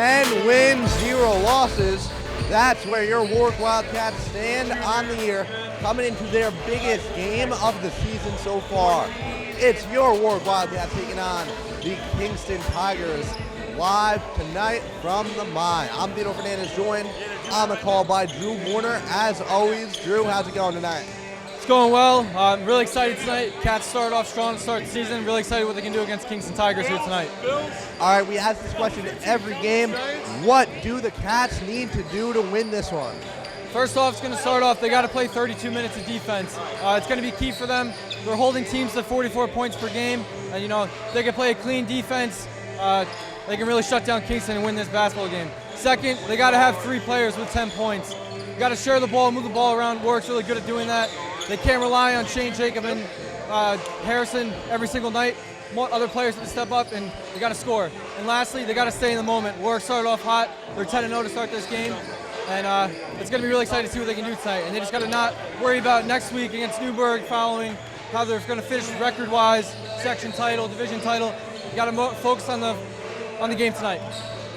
10 wins, 0 losses. That's where your Warwick Wildcats stand on the year, coming into their biggest game of the season so far. It's your Warwick Wildcats taking on the Kingston Tigers live tonight from the mine. I'm Dino Fernandez, joined on the call by Drew Warner. As always, Drew, how's it going tonight? It's going well. I'm really excited tonight. Cats started off strong to start the season. Really excited what they can do against Kingston Tigers here tonight. All right, we ask this question every game. What do the Cats need to do to win this one? First off, it's going to start off, they got to play 32 minutes of defense. It's going to be key for them. They're holding teams to 44 points per game. And, they can play a clean defense. They can really shut down Kingston and win this basketball game. Second, they got to have 3 players with 10 points. You got to share the ball, move the ball around. Warwick's really good at doing that. They can't rely on Shane, Jacob, and Harrison every single night. Other players have to step up, and they got to score. And lastly, they got to stay in the moment. Warwick started off hot. They're 10-0 to start this game. And it's going to be really exciting to see what they can do tonight. And they just got to not worry about next week against Newburgh following how they're going to finish record-wise, section title, division title. You got to focus on the game tonight.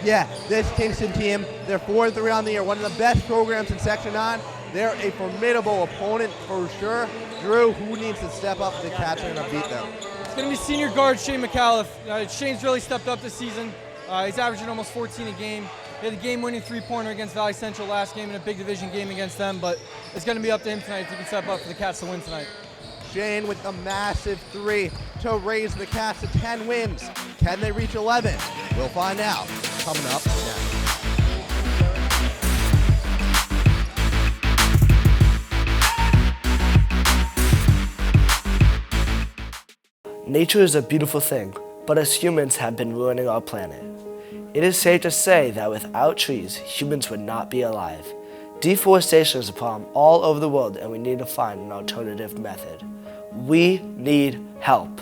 Yeah, this Kingston team, they're 4-3 on the year, one of the best programs in Section 9. They're a formidable opponent for sure. Drew, who needs to step up if the Cats are going to beat them? It's going to be senior guard Shane McAuliffe. Shane's really stepped up this season. He's averaging almost 14 a game. He had a game-winning 3-pointer against Valley Central last game in a big division game against them, but it's going to be up to him tonight if he can step up for the Cats to win tonight. Shane with a massive 3 to raise the Cats to 10 wins. Can they reach 11? We'll find out coming up next. Nature is a beautiful thing, but us humans have been ruining our planet. It is safe to say that without trees, humans would not be alive. Deforestation is a problem all over the world, and we need to find an alternative method. We need help.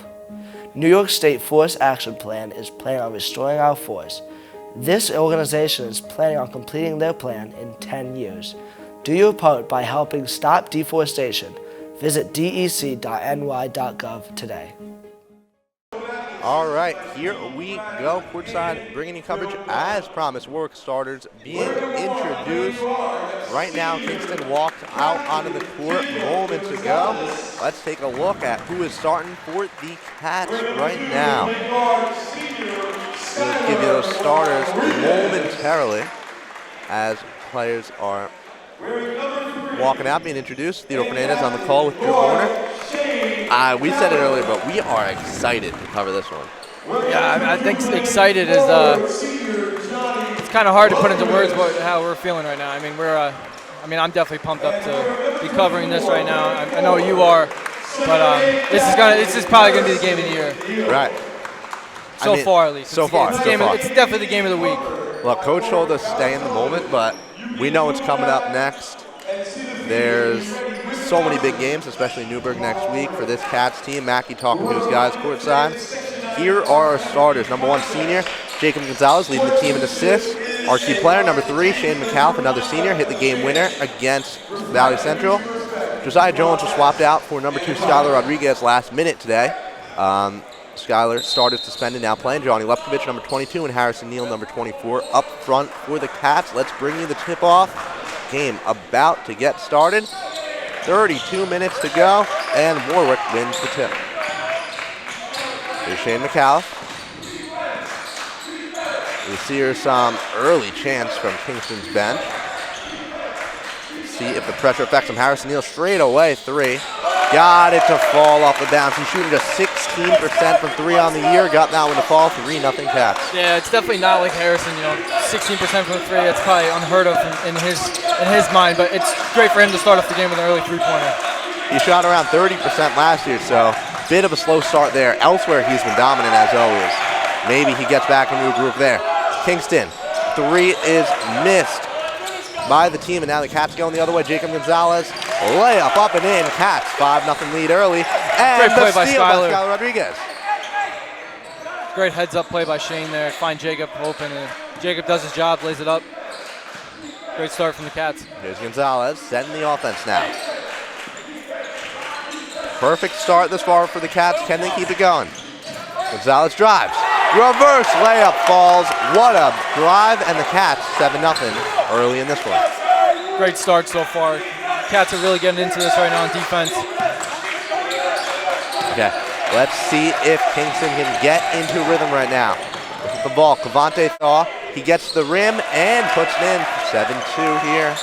New York State Forest Action Plan is planning on restoring our forests. This organization is planning on completing their plan in 10 years. Do your part by helping stop deforestation. Visit dec.ny.gov today. All right, here we go. Courtside bringing you coverage as promised. Warwick starters being introduced. Right now, Kingston walked out onto the court moments ago. Let's take a look at who is starting for the Cats right now. We'll give you those starters momentarily as players are walking out, being introduced. Theodore Fernandez on the call with Drew Warner. We said it earlier, but we are excited to cover this one. Yeah, I think excited is it's kind of hard to put into words how we're feeling right now. I mean, I'm definitely pumped up to be covering this right now. I know you are, but this is probably going to be the game of the year. Right. So far, at least. So far. It's definitely the game of the week. Look, Coach told us stay in the moment, but we know it's coming up next. There's so many big games, especially Newburgh next week for this Cats team. Mackey talking to his guys courtside. Here are our starters. Number 1, senior, Jacob Gonzalez leading the team in assists. Our key player, number 3, Shane McAuliffe, another senior, hit the game winner against Valley Central. Josiah Jones was swapped out for number 2, Skylar Rodriguez last minute today. Skylar started suspended, now playing. Johnny Lepkovich, number 22, and Harrison Neal, number 24, up front for the Cats. Let's bring you the tip-off. Game about to get started. 32 minutes to go, and Warwick wins the tip. Here's Shane McAuliffe. We see here some early chance from Kingston's bench. See if the pressure affects him. Harrison Neal straight away, 3. Got it to fall off the bounce. He's shooting just 16% from 3 on the year. Got that one to fall, 3-0 Cats. Yeah, it's definitely not like Harrison, 16% from 3. That's probably unheard of in his mind, but it's great for him to start off the game with an early 3-pointer. He shot around 30% last year, so bit of a slow start there. Elsewhere, he's been dominant as always. Maybe he gets back into a groove there. Kingston, 3 is missed by the team, and now the Cats going the other way. Jacob Gonzalez, layup up and in. Cats, 5-0 lead early. And great play by Skylar Rodriguez. Great heads-up play by Shane there. Find Jacob open, and Jacob does his job, lays it up. Great start from the Cats. Here's Gonzalez setting the offense now. Perfect start this far for the Cats. Can they keep it going? Gonzalez drives. Reverse layup falls. What a drive, and the Cats 7-0 early in this one. Great start so far. Cats are really getting into this right now on defense. Okay, let's see if Kingston can get into rhythm right now. Look at the ball. Cavante Thaw, he gets the rim and puts it in. 7-2 here.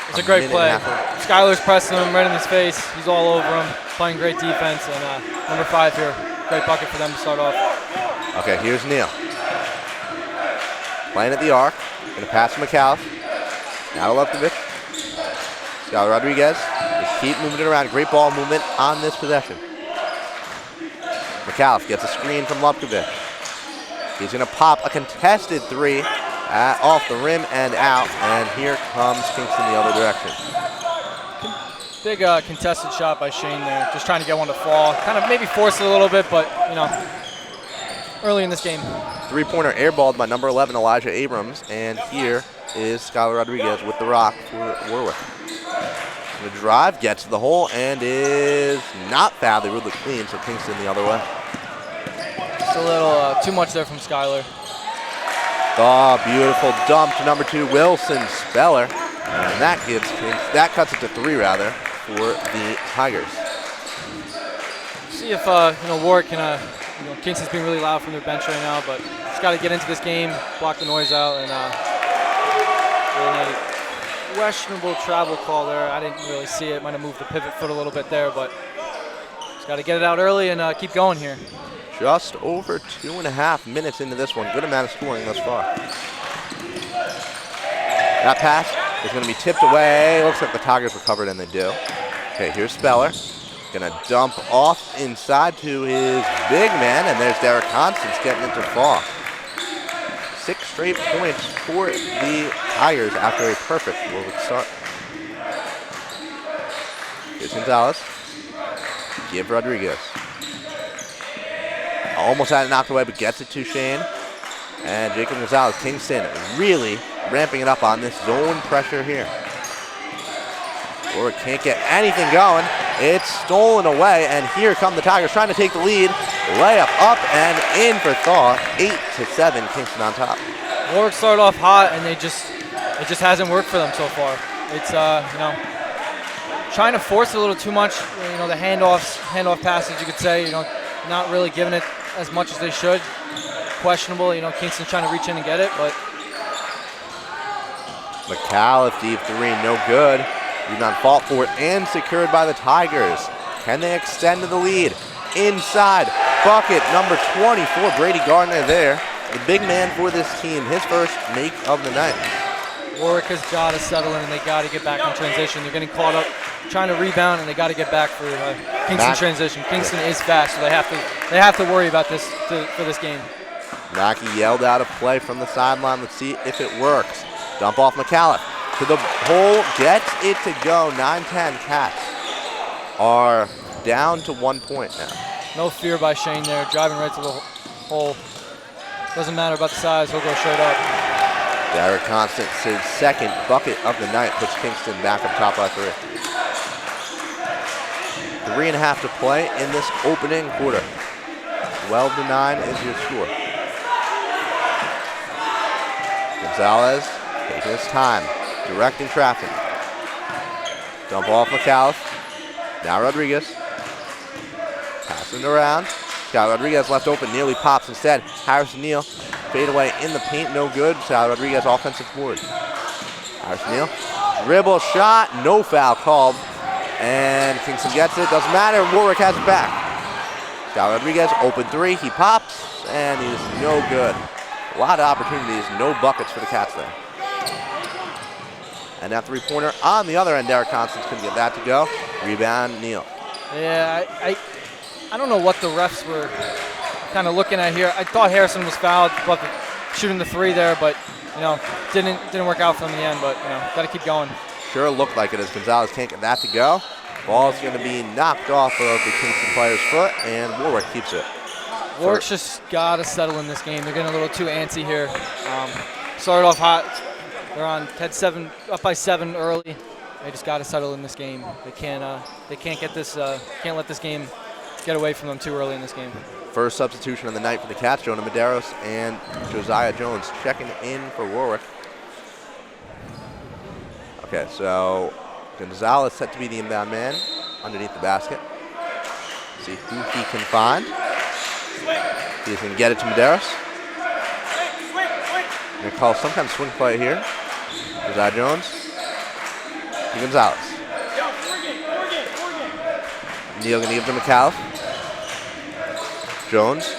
It's a great play. Skylar's pressing him right in his face. He's all over him, playing great defense. And number 5 here, great bucket for them to start off. Okay, here's Neal. Playing at the arc. Going to pass to McAuliffe. Now to Lefkovic. Skylar Rodriguez. They keep moving it around. Great ball movement on this possession. McAuliffe gets a screen from Lefkovic. He's going to pop a contested 3 off the rim and out. And here comes Kingston the other direction. Big contested shot by Shane there. Just trying to get one to fall. Kind of maybe force it a little bit, but, you know, early in this game. 3-pointer airballed by number 11, Elijah Abrams. And here is Skylar Rodriguez with the rock for Warwick. The drive gets to the hole and is not fouled. They ruled it clean, so Kingston the other way. Just a little too much there from Skylar. Oh, beautiful dump to number 2, Wilson Speller. And that cuts it to 3 rather for the Tigers. See if Warwick can. Kingston's being really loud from their bench right now, but just got to get into this game, block the noise out, and questionable travel call there. I didn't really see it. Might have moved the pivot foot a little bit there, but just got to get it out early and keep going here. Just over 2.5 minutes into this one. Good amount of scoring thus far. That pass is going to be tipped away. Looks like the Tigers recovered, and they do. Okay, here's Speller. Going to dump off inside to his big man, and there's Derek Constance getting into fall. 6 straight points for the Tigers after a perfect Warwick start. Here's Gonzalez. Give Rodriguez. Almost had it knocked away, but gets it to Shane. And Jacob Gonzalez, Kingston really ramping it up on this zone pressure here. Warwick can't get anything going. It's stolen away, and here come the Tigers trying to take the lead. Layup up and in for Thaw. 8-7, Kingston on top. Warwick started off hot, and it just hasn't worked for them so far. It's trying to force it a little too much. The handoff passes, you could say. Not really giving it as much as they should. Questionable. Kingston's trying to reach in and get it, but McAuliffe deep 3, no good. Rebound fought for it and secured by the Tigers. Can they extend to the lead? Inside, bucket number 24, Brady Gardner there. The big man for this team, his first make of the night. Warwick has got to settle in, and they got to get back in transition. They're getting caught up trying to rebound, and they got to get back for Kingston transition. Kingston is fast, so they have to worry about this for this game. Mackey yelled out a play from the sideline. Let's see if it works. Dump off McAuliffe to the hole, gets it to go. 9-10 Cats are down to 1 point now. No fear by Shane there, driving right to the hole. Doesn't matter about the size, he'll go straight up. Derek Constance, his second bucket of the night, puts Kingston back up top by 3. 3.5 to play in this opening quarter. 12-9 is your score. Gonzalez taking his time, directing traffic. Dump off McAuliffe. Now Rodriguez. Passing around. Skylar Rodriguez left open, nearly pops instead. Harrison Neal, fade away in the paint, no good. Skylar Rodriguez, offensive board. Harrison Neal, dribble shot, no foul called. And Kingston gets it, doesn't matter, Warwick has it back. Skylar Rodriguez, open 3, he pops, and he's no good. A lot of opportunities, no buckets for the Cats there. And that 3-pointer on the other end, Derek Constance couldn't get that to go. Rebound, Neal. Yeah, I don't know what the refs were kind of looking at here. I thought Harrison was fouled, but shooting the 3 there, but didn't work out for them in the end. But got to keep going. Sure looked like it as Gonzalez can't get that to go. Ball's going to be knocked off of the Kingston player's foot, and Warwick keeps it. Warwick's just got to settle in this game. They're getting a little too antsy here. Started off hot. They're on up by 7 early. They just got to settle in this game. They can't get this. Can't let this game get away from them too early in this game. First substitution of the night for the Cats, Jonah Medeiros and Josiah Jones checking in for Warwick. Okay, so Gonzalez set to be the inbound man underneath the basket. See who he can find. He's going to get it to Medeiros. Going to call some kind of swing play here. Josiah Jones to Gonzalez. Neal going to give it to McAuliffe. Jones,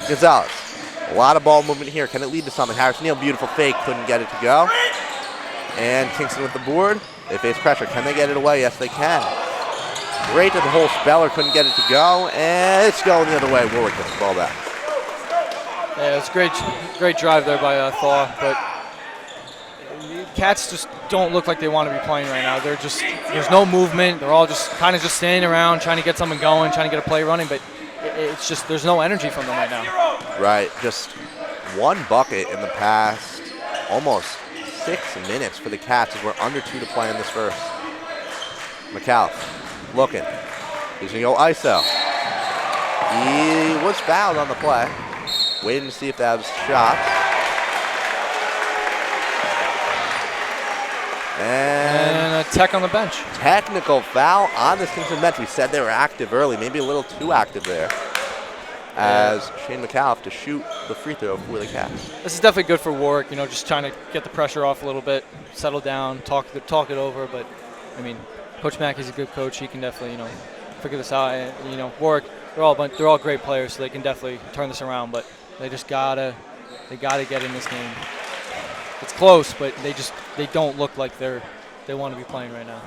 Gonzalez. A lot of ball movement here. Can it lead to something? Harris Neal, beautiful fake, couldn't get it to go. And Kingston with the board. They face pressure. Can they get it away? Yes, they can. Great to the hole. Speller couldn't get it to go. And it's going the other way. Warwick gets the ball back. Yeah, it's a great drive there by Thaw, but Cats just don't look like they want to be playing right now. There's no movement. They're all just kind of just standing around, trying to get something going, trying to get a play running, but it's just there's no energy from them right now. Right, just one bucket in the past almost 6 minutes for the Cats as we're under 2 to play in this first. McAuliffe looking. He's going to go ISO. He was fouled on the play. Waiting to see if that was a shot. And a tech on the bench. Technical foul on this Kingston bench. We said they were active early, maybe a little too active there. As Shane McAuliffe to shoot the free throw for the Cats. This is definitely good for Warwick, just trying to get the pressure off a little bit, settle down, talk it over. But, I mean, Coach Mackey's a good coach. He can definitely, figure this out. And, Warwick, they're all great players, so they can definitely turn this around. But they just gotta get in this game. It's close, but they don't look like they want to be playing right now.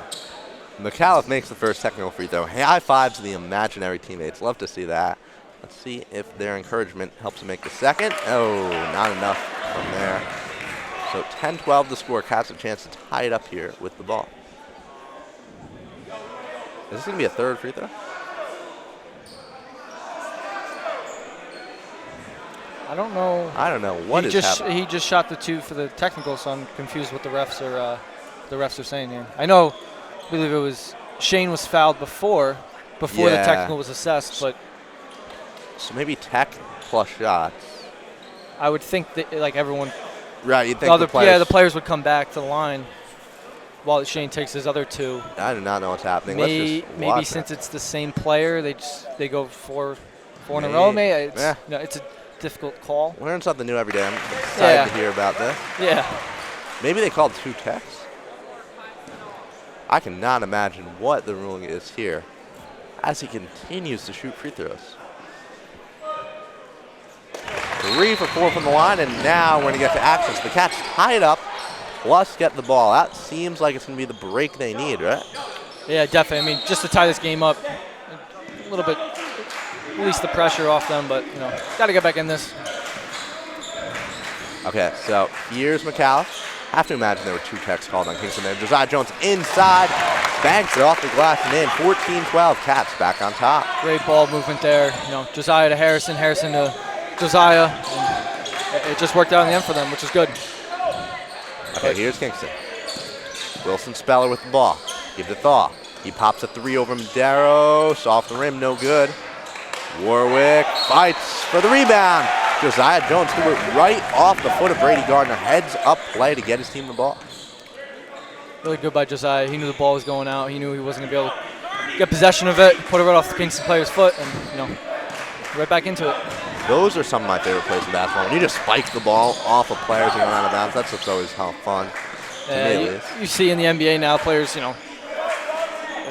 McAuliffe makes the first technical free throw. High five to the imaginary teammates. Love to see that. Let's see if their encouragement helps them make the second. Oh, not enough from there. So 10-12 to score. Cats have a chance to tie it up here with the ball. Is this going to be a third free throw? I don't know. What is happening? He just shot the 2 for the technical, so I'm confused what the refs are saying here. I believe it was Shane was fouled before the technical was assessed, but so maybe tech plus shots. I would think that everyone. Right, you'd think the players would come back to the line while Shane takes his other 2. I do not know what's happening. Maybe since it's the same player, they go four in a row. Maybe it's a difficult call. Learn something new every day. I'm excited to hear about this. Yeah. Maybe they called 2 techs. I cannot imagine what the ruling is here as he continues to shoot free throws. 3 for 4 from the line, and now we're going to get to action. So the Cats tie it up, plus get the ball. That seems like it's going to be the break they need, right? Yeah, definitely. I mean, just to tie this game up a little bit, release the pressure off them, but, got to get back in this. Okay, so here's McAuliffe. Have to imagine there were 2 techs called on Kingston there. Josiah Jones inside, banks it off the glass and in. 14-12, Cats back on top. Great ball movement there. Josiah to Harrison, Harrison to Josiah. And it just worked out in the end for them, which is good. Okay, here's Kingston. Wilson Speller with the ball. Give to Thaw. He pops a 3 over Medeiros. Off the rim, no good. Warwick fights for the rebound. Josiah Jones threw it right off the foot of Brady Gardner. Heads up play to get his team the ball. Really good by Josiah. He knew the ball was going out. He knew he wasn't going to be able to get possession of it, put it right off the Kingston player's foot, and, right back into it. Those are some of my favorite plays in basketball. When you just spike the ball off of players and go out of bounds, that's what's always fun. You see in the NBA now, players,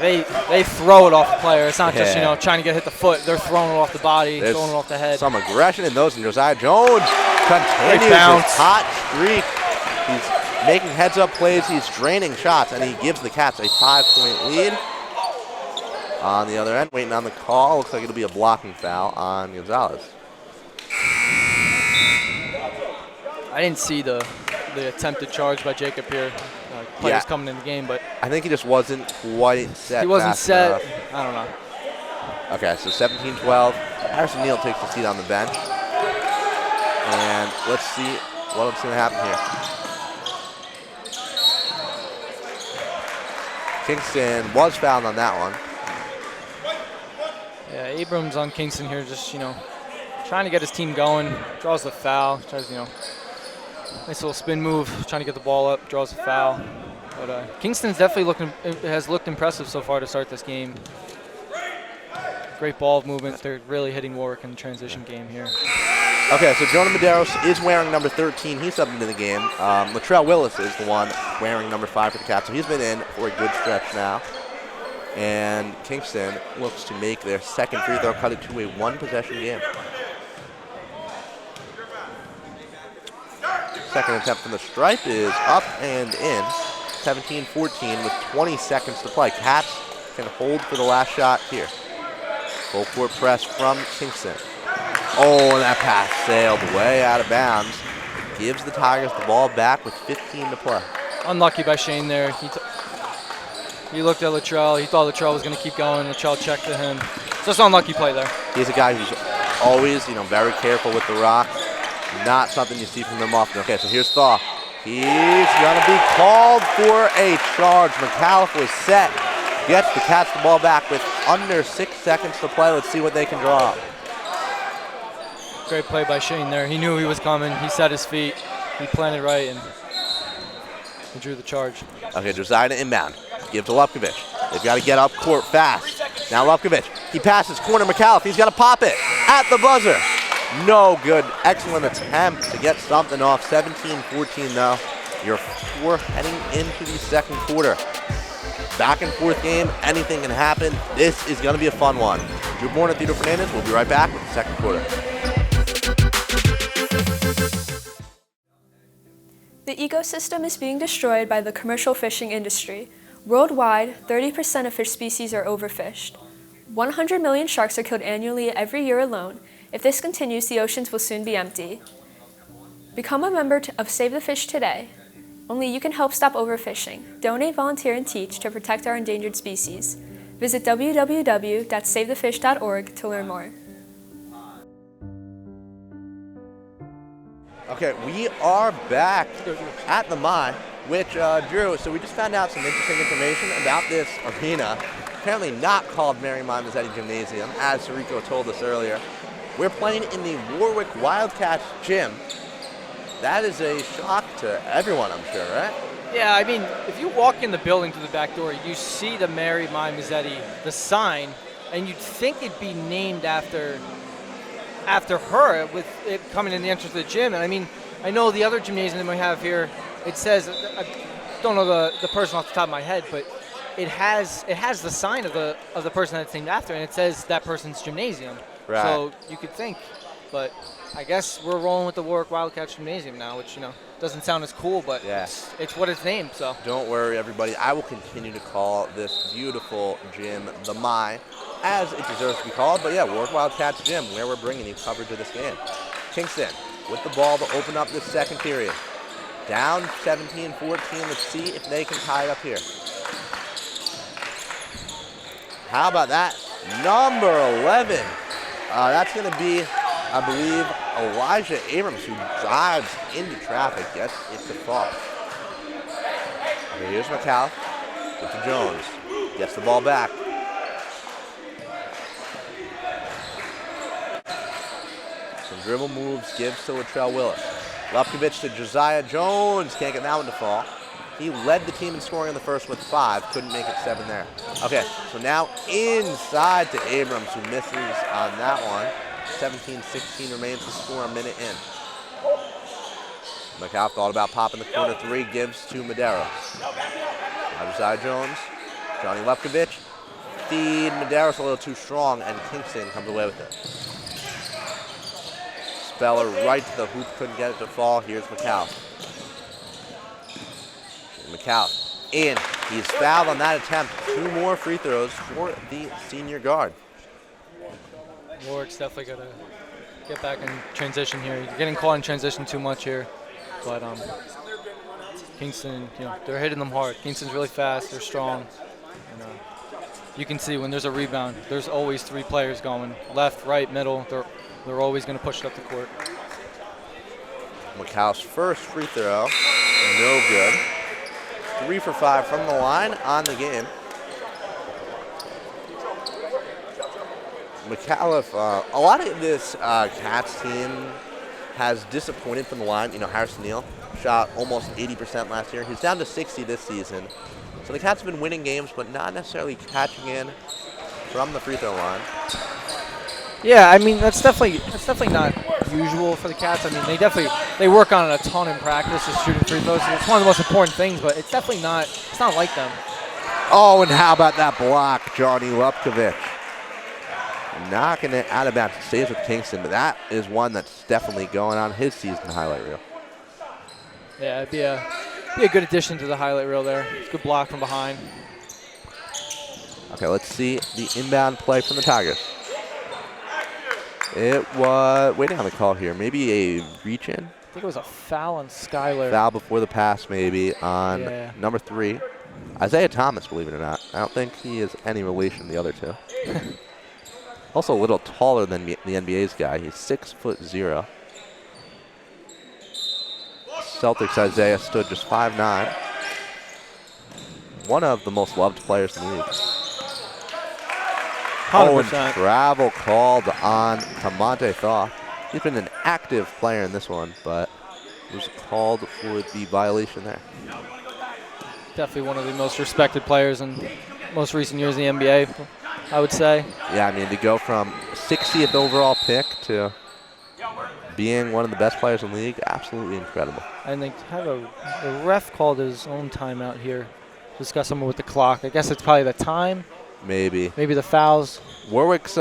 they throw it off the player. It's not just, trying to get hit the foot. They're throwing it off the body, throwing it off the head. Some aggression in those, and Josiah Jones continues his hot streak. He's making heads-up plays. He's draining shots, and he gives the Cats a 5-point lead. On the other end, waiting on the call. Looks like it'll be a blocking foul on Gonzalez. I didn't see the attempted charge by Jacob here. Players coming in the game, but I think he just wasn't quite set. He wasn't set. Enough. I don't know. Okay, so 17-12. Harrison Neal takes the seat on the bench. And let's see what's going to happen here. Kingston was fouled on that one. Yeah, Abrams on Kingston here, just, trying to get his team going. Draws the foul. Tries, nice little spin move, trying to get the ball up, draws a foul. But Kingston's definitely has looked impressive so far to start this game. Great ball movement. They're really hitting Warwick in the transition game here. Okay, so Jonah Medeiros is wearing number 13. He's subbed into the game. Latrell Willis is the one wearing number 5 for the Cats. So he's been in for a good stretch now. And Kingston looks to make their second free throw, cut it to a one-possession game. Second attempt from the stripe is up and in. 17-14 with 20 seconds to play. Cats can hold for the last shot here. Full court press from Kingston. Oh, and that pass sailed way out of bounds. Gives the Tigers the ball back with 15 to play. Unlucky by Shane there. He looked at Latrell. He thought Latrell was going to keep going. Latrell checked to him. Just an unlucky play there. He's a guy who's always, very careful with the rock. Not something you see from him often. Okay, so here's Thaw. He's going to be called for a charge. McAuliffe was set. Gets the Cats the ball back with under 6 seconds to play. Let's see what they can draw up. Great play by Shane there. He knew he was coming. He set his feet. He planted right, and he drew the charge. Okay, Josiah to inbound. Give to Lupkovich. They've got to get up court fast. Now Lupkovich. He passes corner McAuliffe. He's got to pop it at the buzzer. No good. Excellent attempt to get something off. 17-14 though. We're heading into the second quarter. Back and forth game. Anything can happen. This is going to be a fun one. Drew Bourne and Theodore Fernandez. We'll be right back with the second quarter. The ecosystem is being destroyed by the commercial fishing industry. Worldwide, 30% of fish species are overfished. 100 million sharks are killed annually every year alone. If this continues, the oceans will soon be empty. Become a member of Save the Fish today. Only you can help stop overfishing. Donate, volunteer, and teach to protect our endangered species. Visit www.savethefish.org to learn more. Okay, we are back at the mine, which, Drew, so we just found out some interesting information about this arena. Apparently not called Mary Mazzetti Gymnasium, as Sirico told us earlier. We're playing in the Warwick Wildcats gym. That is a shock to everyone, I'm sure, right? Yeah, I mean, if you walk in the building through the back door, you see the Mary Mazzetti, the sign, and you'd think it'd be named after her, with it coming in the entrance of the gym. And I mean, I know the other gymnasium that we have here, it says, I don't know the person off the top of my head, but it has the sign of the person that's named after, and it says that person's gymnasium. Right. So you could think, but I guess we're rolling with the Warwick Wildcats Gymnasium now, which, doesn't sound as cool, but yeah, it's what it's named, so. Don't worry, everybody. I will continue to call this beautiful gym the Mine, as it deserves to be called. But yeah, Warwick Wildcats Gym, where we're bringing you coverage of this game. Kingston with the ball to open up this second period. Down 17-14. Let's see if they can tie it up here. How about that? Number 11. That's going to be, I believe, Elijah Abrams, who drives into traffic, gets it to fall. Okay, here's McAuliffe. Get to Jones. Gets the ball back. Some dribble moves, gives to Latrell Willis. Lupkovich to Josiah Jones. Can't get that one to fall. He led the team in scoring in the first with 5. Couldn't make it 7 there. Okay, so now inside to Abrams, who misses on that one. 17-16 remains to score a minute in. McAuliffe thought about popping the corner 3, gives to Medeiros. Now Josiah Jones, Johnny Lupkovich. Feed Medeiros a little too strong, and Kingston comes away with it. Speller right to the hoop, couldn't get it to fall. Here's McAuliffe. McAuliffe in. He's fouled on that attempt. 2 more free throws for the senior guard. Warwick's definitely got to get back in transition here. You're getting caught in transition too much here. But Kingston, they're hitting them hard. Kingston's really fast. They're strong. And, you can see when there's a rebound, there's always 3 players going. Left, right, middle. They're always going to push it up the court. McAuliffe's first free throw, no good. 3 for 5 from the line on the game. McAuliffe, a lot of this Cats team has disappointed from the line. You know, Harrison Neal shot almost 80% last year. He's down to 60 this season. So the Cats have been winning games, but not necessarily catching in from the free throw line. Yeah, I mean that's definitely not usual for the Cats. I mean they work on it a ton in practice, just shooting free throws. It's one of the most important things, but it's definitely not. It's not like them. Oh, and how about that block, Johnny Lupkovic? Knocking it out of bounds. It stays with Kingston, but that is one that's definitely going on his season highlight reel. Yeah, it'd be a good addition to the highlight reel there. It's a good block from behind. Okay, let's see the inbound play from the Tigers. It was, waiting on the call here, maybe a reach-in? I think it was a foul on Skyler. Foul before the pass maybe on number 3. Isaiah Thomas, believe it or not. I don't think he is any relation to the other two. Also a little taller than the NBA's guy. He's 6'0". Celtics Isaiah stood just 5'9". One of the most loved players in the league. 100%. Oh, and travel called on Kamante Thaw. He's been an active player in this one, but was called for the violation there. Definitely one of the most respected players in most recent years in the NBA, I would say. Yeah, I mean, to go from 60th overall pick to being one of the best players in the league, absolutely incredible. And they have the ref called his own timeout here. Discuss something with the clock. I guess it's probably the time. Maybe the fouls. Warwick's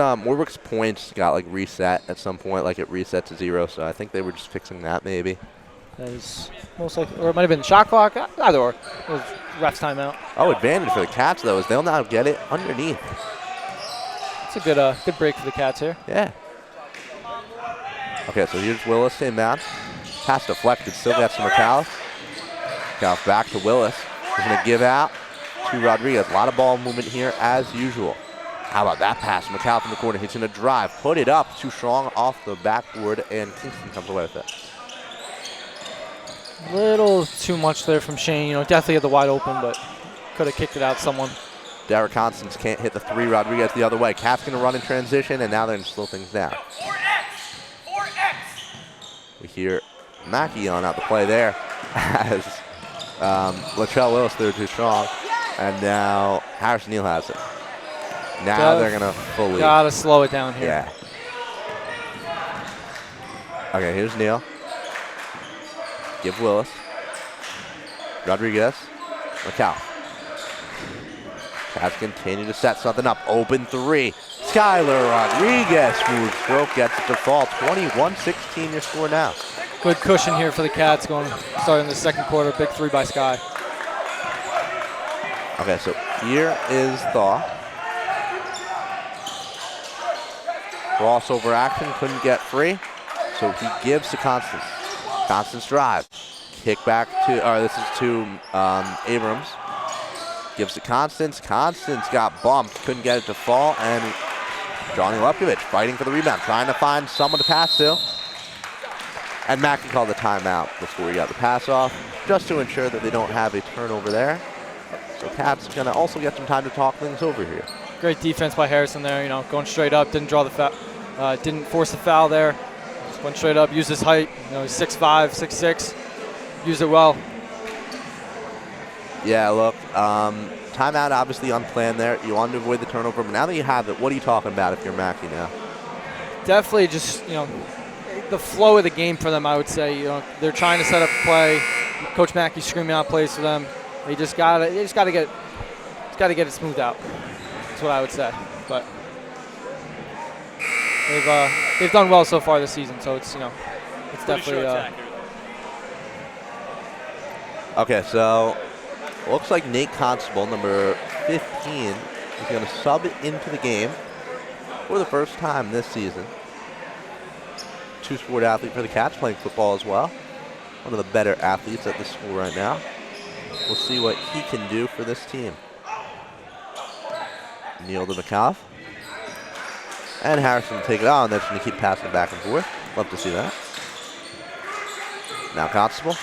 points got like reset at some point, like it reset to 0. So I think they were just fixing that maybe. That is most likely, or it might have been shot clock. Either or. It was ref's timeout. Oh, advantage for the Cats though is they'll now get it underneath. It's a good break for the Cats here. Yeah. Okay, so here's Willis inbound. Pass deflected, still gets to McAuliffe. McAuliffe back to Willis. He's going to give out to Rodriguez. A lot of ball movement here as usual. How about that pass? McAuliffe in the corner. He's going to drive. Put it up. Too strong off the backboard, and Kingston comes away with it. Little too much there from Shane. You know, definitely had the wide open, but could have kicked it out someone. Derek Constance can't hit the 3. Rodriguez the other way. Cat's going to run in transition, and now they're going to slow things down. 4X. We hear Mackey on out the play there as Latrell Willis threw too strong, and now Harrison Neal has it. Now they're going to fully. Gotta slow it down here. Yeah. Okay, here's Neal. Give Willis. Rodriguez. McAuliffe. Cats continue to set something up. Open 3. Skyler Rodriguez, smooth stroke, gets it to fall. 21-16 your score now. Good cushion here for the Cats starting the second quarter. Big 3 by Sky. Okay, so here is Thaw. Crossover action, couldn't get free. So he gives to Constance. Constance drive. Kick back to, this is to Abrams. Gives to Constance. Constance got bumped, couldn't get it to fall, and Johnny Lupkovic fighting for the rebound, trying to find someone to pass to. And Mackey called the timeout before he got the pass off, just to ensure that they don't have a turnover there. So Cats going to also get some time to talk things over here. Great defense by Harrison there, you know, going straight up, didn't draw the foul, didn't force the foul there. Just went straight up, used his height, you know, he's 6'5", 6'6", used it well. Yeah, look, timeout obviously unplanned there. You wanted to avoid the turnover, but now that you have it, what are you talking about if you're Mackey now? Definitely just, you know, the flow of the game for them, I would say. You know, they're trying to set up a play. Coach Mackey's screaming out plays for them. They just gotta get it smoothed out. That's what I would say. But they've done well so far this season, so it's, you know, it's definitely. Okay, so looks like Nate Constable, number 15, is going to sub into the game for the first time this season. Two-sport athlete for the Cats, playing football as well. One of the better athletes at the school right now. We'll see what he can do for this team. Neal to McAuliffe. And Harrison will take it on. They're just going to keep passing it back and forth. Love to see that. Now Constable.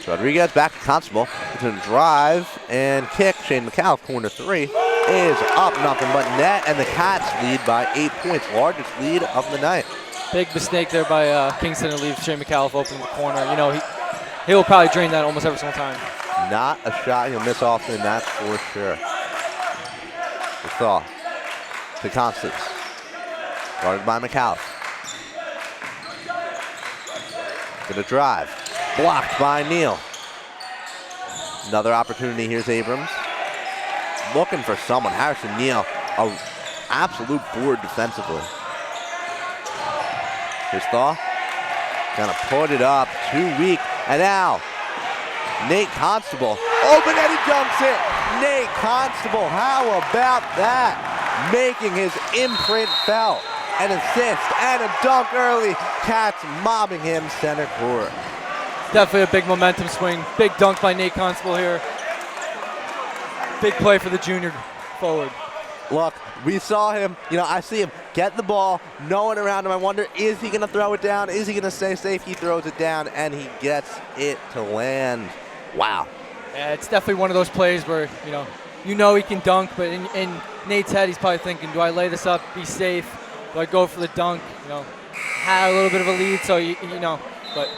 Rodriguez back to Constable. He's going to drive and kick. Shane McAuliffe, corner 3. is up nothing but net, and the Cats lead by 8 points, largest lead of the night. Big mistake there by Kingston to leave Shane McAuliffe open in the corner. You know, he'll probably drain that almost every single time. Not a shot he'll miss often, that's for sure. The thaw to Constance. Guarded by McAuliffe. Gonna drive. Blocked by Neal. Another opportunity. Here's Abrams. Looking for someone. Harrison Neal, an absolute board defensively. Here's Thaw. Gonna put it up. Too weak. And now, Nate Constable. Open and he dunks it. Nate Constable, how about that? Making his imprint felt. An assist and a dunk early. Cats mobbing him center court. Definitely a big momentum swing. Big dunk by Nate Constable here. Big play for the junior forward. Look, we saw him, I see him get the ball, no one around him. I wonder, is he gonna throw it down? Is he gonna stay safe? He throws it down and he gets it to land. Wow. Yeah, it's definitely one of those plays where, you know he can dunk, but in Nate's head, he's probably thinking, do I lay this up, be safe? Do I go for the dunk? Had a little bit of a lead, so, but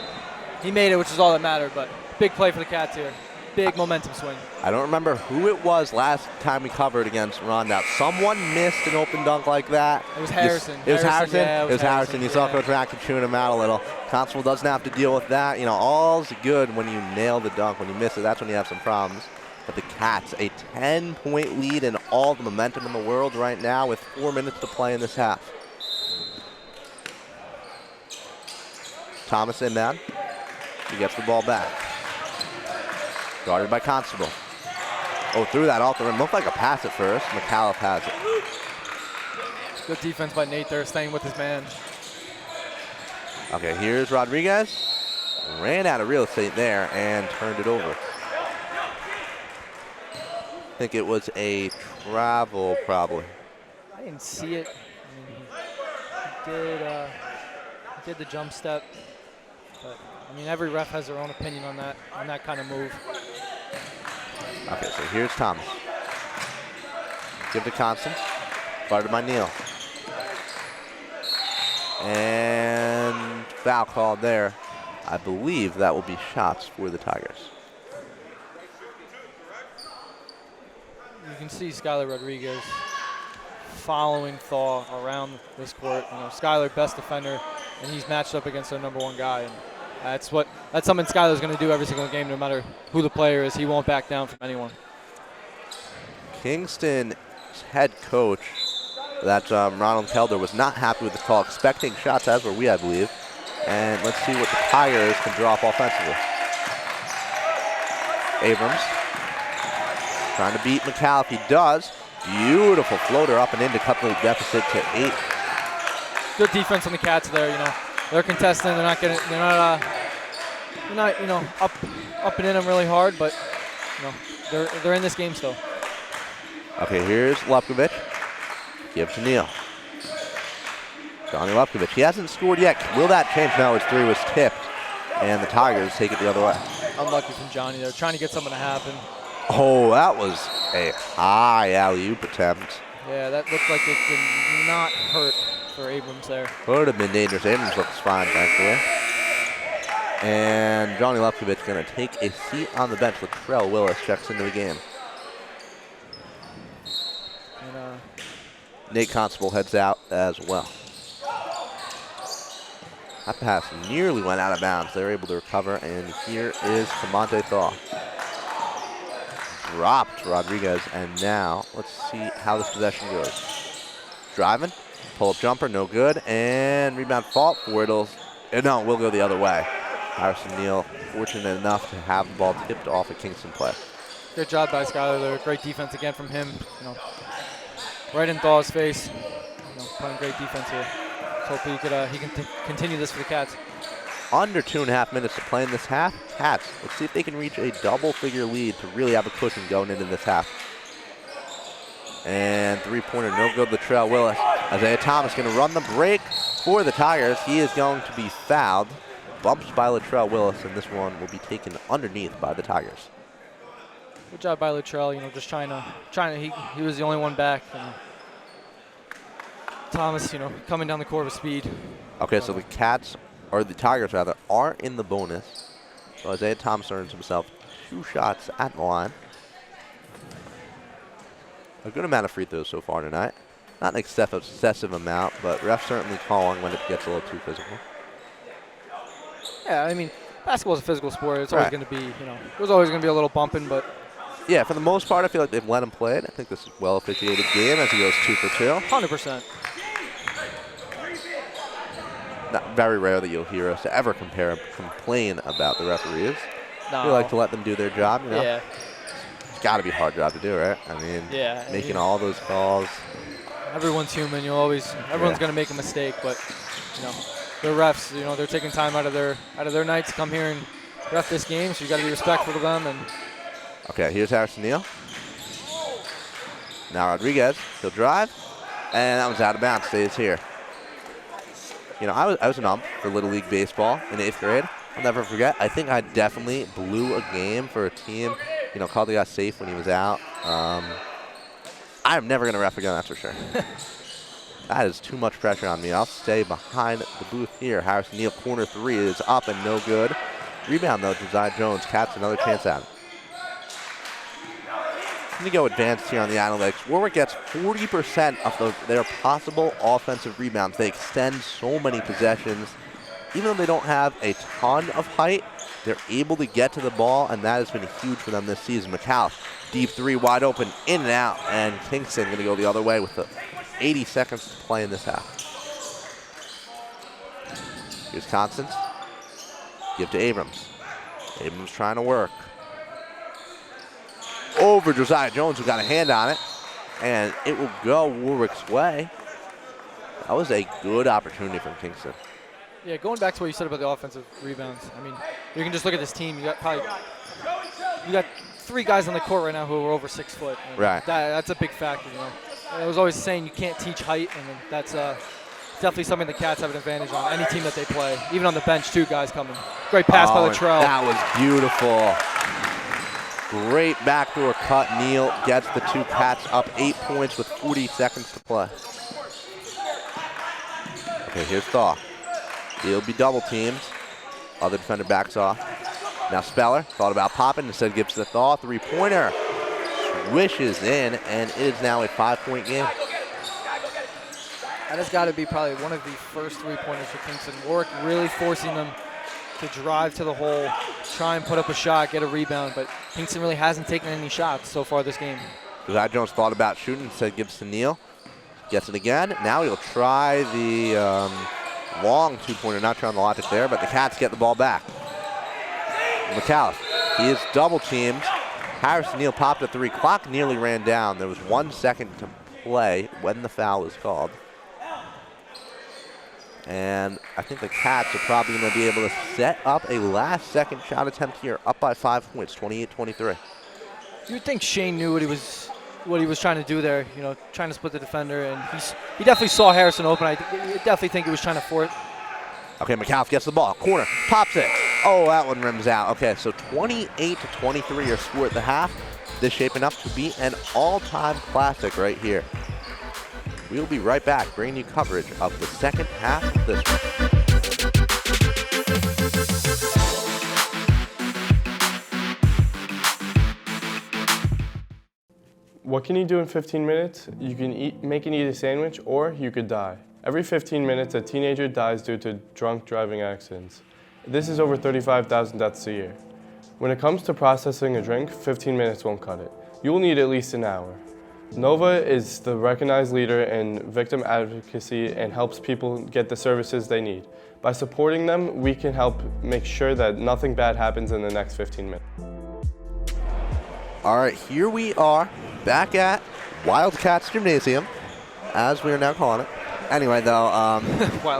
he made it, which is all that mattered. But big play for the Cats here. Big momentum swing. I don't remember who it was last time we covered against Rondout. Someone missed an open dunk like that. It was Harrison. It was Harrison? Yeah, it was Harrison. You saw Coach Mack chewing him out a little. Constable doesn't have to deal with that. All's good when you nail the dunk. When you miss it, that's when you have some problems. But the Cats, a 10-point lead and all the momentum in the world right now with 4 minutes to play in this half. Thomas inbound. He gets the ball back. Guarded by Constable. Oh, threw that off the rim. Looked like a pass at first. McAuliffe has it. Good defense by Nate there, staying with his man. Okay, here's Rodriguez. Ran out of real estate there and turned it over. I think it was a travel, probably. I didn't see it. He did the jump step. But, every ref has their own opinion on that kind of move. Okay, so here's Thomas. Give to Constance. Guarded by Neal. And foul called there. I believe that will be shots for the Tigers. You can see Skylar Rodriguez following Thaw around this court. Skylar, best defender, and he's matched up against their #1 guy. And that's something Skylar's going to do every single game, no matter who the player is. He won't back down from anyone. Kingston's head coach, that's Ronald Kelder, was not happy with the call, expecting shots, as were we, I believe. And let's see what the Tigers can draw up offensively. Abrams trying to beat McAuliffe. He does. Beautiful floater up and in to cut the deficit to 8. Good defense on the Cats there. They're contesting. They're not up and in them really hard, but they're in this game still. Okay, here's Lupkovic. Give to Neal. Johnny Lupkovic. He hasn't scored yet. Will that change? No, his 3 was tipped, and the Tigers take it the other way. Unlucky from Johnny there, trying to get something to happen. Oh, that was a high alley-oop attempt. Yeah, that looked like it did not hurt for Abrams there. Would have been dangerous. Abrams looks fine, thankfully. And Johnny Lupkovic going to take a seat on the bench. Latrell Willis checks into the game. And, Nate Constable heads out as well. That pass nearly went out of bounds. They're able to recover, and here is Camonte Thaw. Dropped Rodriguez, and now let's see how this possession goes. Driving, pull-up jumper, no good, and rebound fault for it. No, we'll go the other way. Harrison Neal fortunate enough to have the ball tipped off a Kingston play. Good job by Skylar there. Great defense again from him. Right in Thaw's face. Playing great defense here. So hopefully he can continue this for the Cats. Under 2.5 minutes to play in this half. Cats, let's see if they can reach a double-figure lead to really have a cushion going into this half. And three-pointer, no good. Latrell Willis. Isaiah Thomas going to run the break for the Tigers. He is going to be fouled. Bumps by Latrell Willis, and this one will be taken underneath by the Tigers. Good job by Luttrell, just trying to, he was the only one back. And Thomas, coming down the court with speed. Okay, so the Cats, or the Tigers rather, are in the bonus. So Isaiah Thomas earns himself 2 shots at the line. A good amount of free throws so far tonight. Not an excessive amount, but refs certainly calling when it gets a little too physical. Yeah, I mean, basketball's a physical sport. It's always going to be, there's always going to be a little bumping, but. Yeah, for the most part, I feel like they've let him play it. I think this is a well-officiated game as he goes 2 for 2. 100%. Not very rare that you'll hear us ever complain about the referees. No. We like to let them do their job, Yeah. It's got to be a hard job to do, right? I mean, making all those calls. Everyone's human. Everyone's going to make a mistake, but the refs, they're taking time out of their night to come here and ref this game, so you got to be respectful to them. And okay, here's Harrison Neal. Now Rodriguez, he'll drive, and that one's out of bounds. Stays here. I was an ump for Little League Baseball in 8th grade. I'll never forget. I think I definitely blew a game for a team. Called the guy safe when he was out. I'm never going to ref again, that's for sure. That is too much pressure on me. I'll stay behind the booth here. Harrison Neal, corner 3 is up and no good. Rebound, though, Josiah Jones. Cats another chance at it. Let me go advanced here on the analytics. Warwick gets 40% of their possible offensive rebounds. They extend so many possessions. Even though they don't have a ton of height, they're able to get to the ball, and that has been huge for them this season. McAuliffe, deep 3, wide open, in and out, and Kingston going to go the other way with the 80 seconds to play in this half. Here's Constance. Give to Abrams. Abrams trying to work. Over Josiah Jones, who got a hand on it, and it will go Warwick's way. That was a good opportunity from Kingston. Yeah, going back to what you said about the offensive rebounds, I mean, you can just look at this team. You got 3 guys on the court right now who are over 6 foot. Right. That's a big factor. I was always saying you can't teach height, and that's definitely something the Cats have an advantage on any team that they play. Even on the bench, 2 guys coming. Great pass by Luttrell. That was beautiful. Great backdoor cut. Neal gets the 2 Cats up 8 points with 40 seconds to play. Okay, here's Thaw. He'll be double teamed. Other defender backs off. Now Speller thought about popping, instead gives to Thaw. 3-pointer. Swishes in, and it is now a 5-point game. That has got to be probably one of the first 3-pointers for Kingston. Warwick really forcing them to drive to the hole, try and put up a shot, get a rebound, but Kingston really hasn't taken any shots so far this game. Josiah Jones thought about shooting, instead gives to Neal. Gets it again. Now he'll try the long 2-pointer, not trying the logic there, but the Cats get the ball back. McAuliffe, he is double teamed. Harrison Neal popped a 3. Clock nearly ran down. There was 1 second to play when the foul was called. And I think the Cats are probably going to be able to set up a last-second shot attempt here, up by 5 points, 28-23. You would think Shane knew what he was trying to do there, trying to split the defender, and he definitely saw Harrison open. I definitely think he was trying to force it. Okay, McAuliffe gets the ball, corner, pops it. Oh, that one rims out. Okay, so 28-23 your score at the half. This shaping up to be an all-time classic right here. We'll be right back, bringing you coverage of the second half of this one. What can you do in 15 minutes? You can make and eat a sandwich, or you could die. Every 15 minutes, a teenager dies due to drunk driving accidents. This is over 35,000 deaths a year. When it comes to processing a drink, 15 minutes won't cut it. You'll need at least an hour. NOVA is the recognized leader in victim advocacy and helps people get the services they need. By supporting them, we can help make sure that nothing bad happens in the next 15 minutes. All right, here we are back at Wildcats Gymnasium, as we are now calling it. Anyway, though,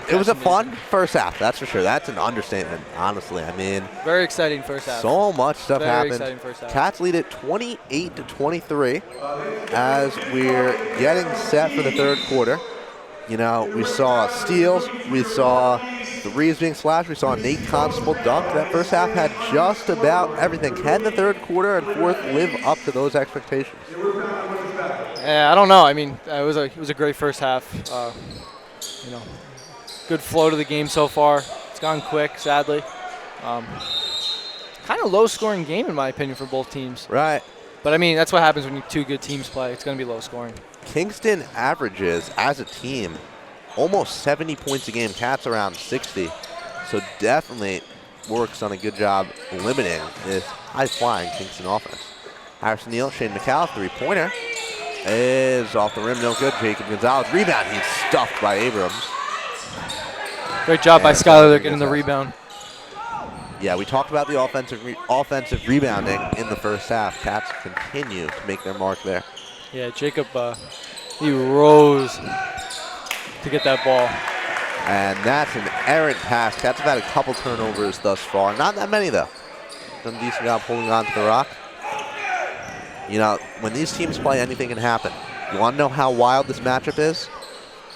it was a fun first half, that's for sure. That's an understatement, honestly. I mean, very exciting first half. So much stuff happened. Very exciting first half. Cats lead it 28-23 as we're getting set for the third quarter. We saw steals, we saw threes being slashed. We saw Nate Constable dunk. That first half had just about everything. Can the third quarter and fourth live up to those expectations? Yeah, I don't know. I mean, it was a great first half. You know, good flow to the game so far. It's gone quick, sadly. Kind of low-scoring game, in my opinion, for both teams. Right. But, I mean, that's what happens when two good teams play. It's going to be low-scoring. Kingston averages, as a team, almost 70 points a game. Cats around 60. So definitely Warwick's done a good job limiting this high-flying Kingston offense. Harrison Neal, Shane McCall, three-pointer is off the rim, no good. Jacob Gonzalez, rebound. He's stuffed by Abrams. Great job by Skylar there getting the rebound. Yeah, we talked about the offensive rebounding in the first half. Cats continue to make their mark there. Yeah, Jacob, he rose to get that ball. And that's an errant pass. Cats have had a couple turnovers thus far. Not that many, though. Done a decent job holding on to the rock. You know, when these teams play, anything can happen. You want to know how wild this matchup is?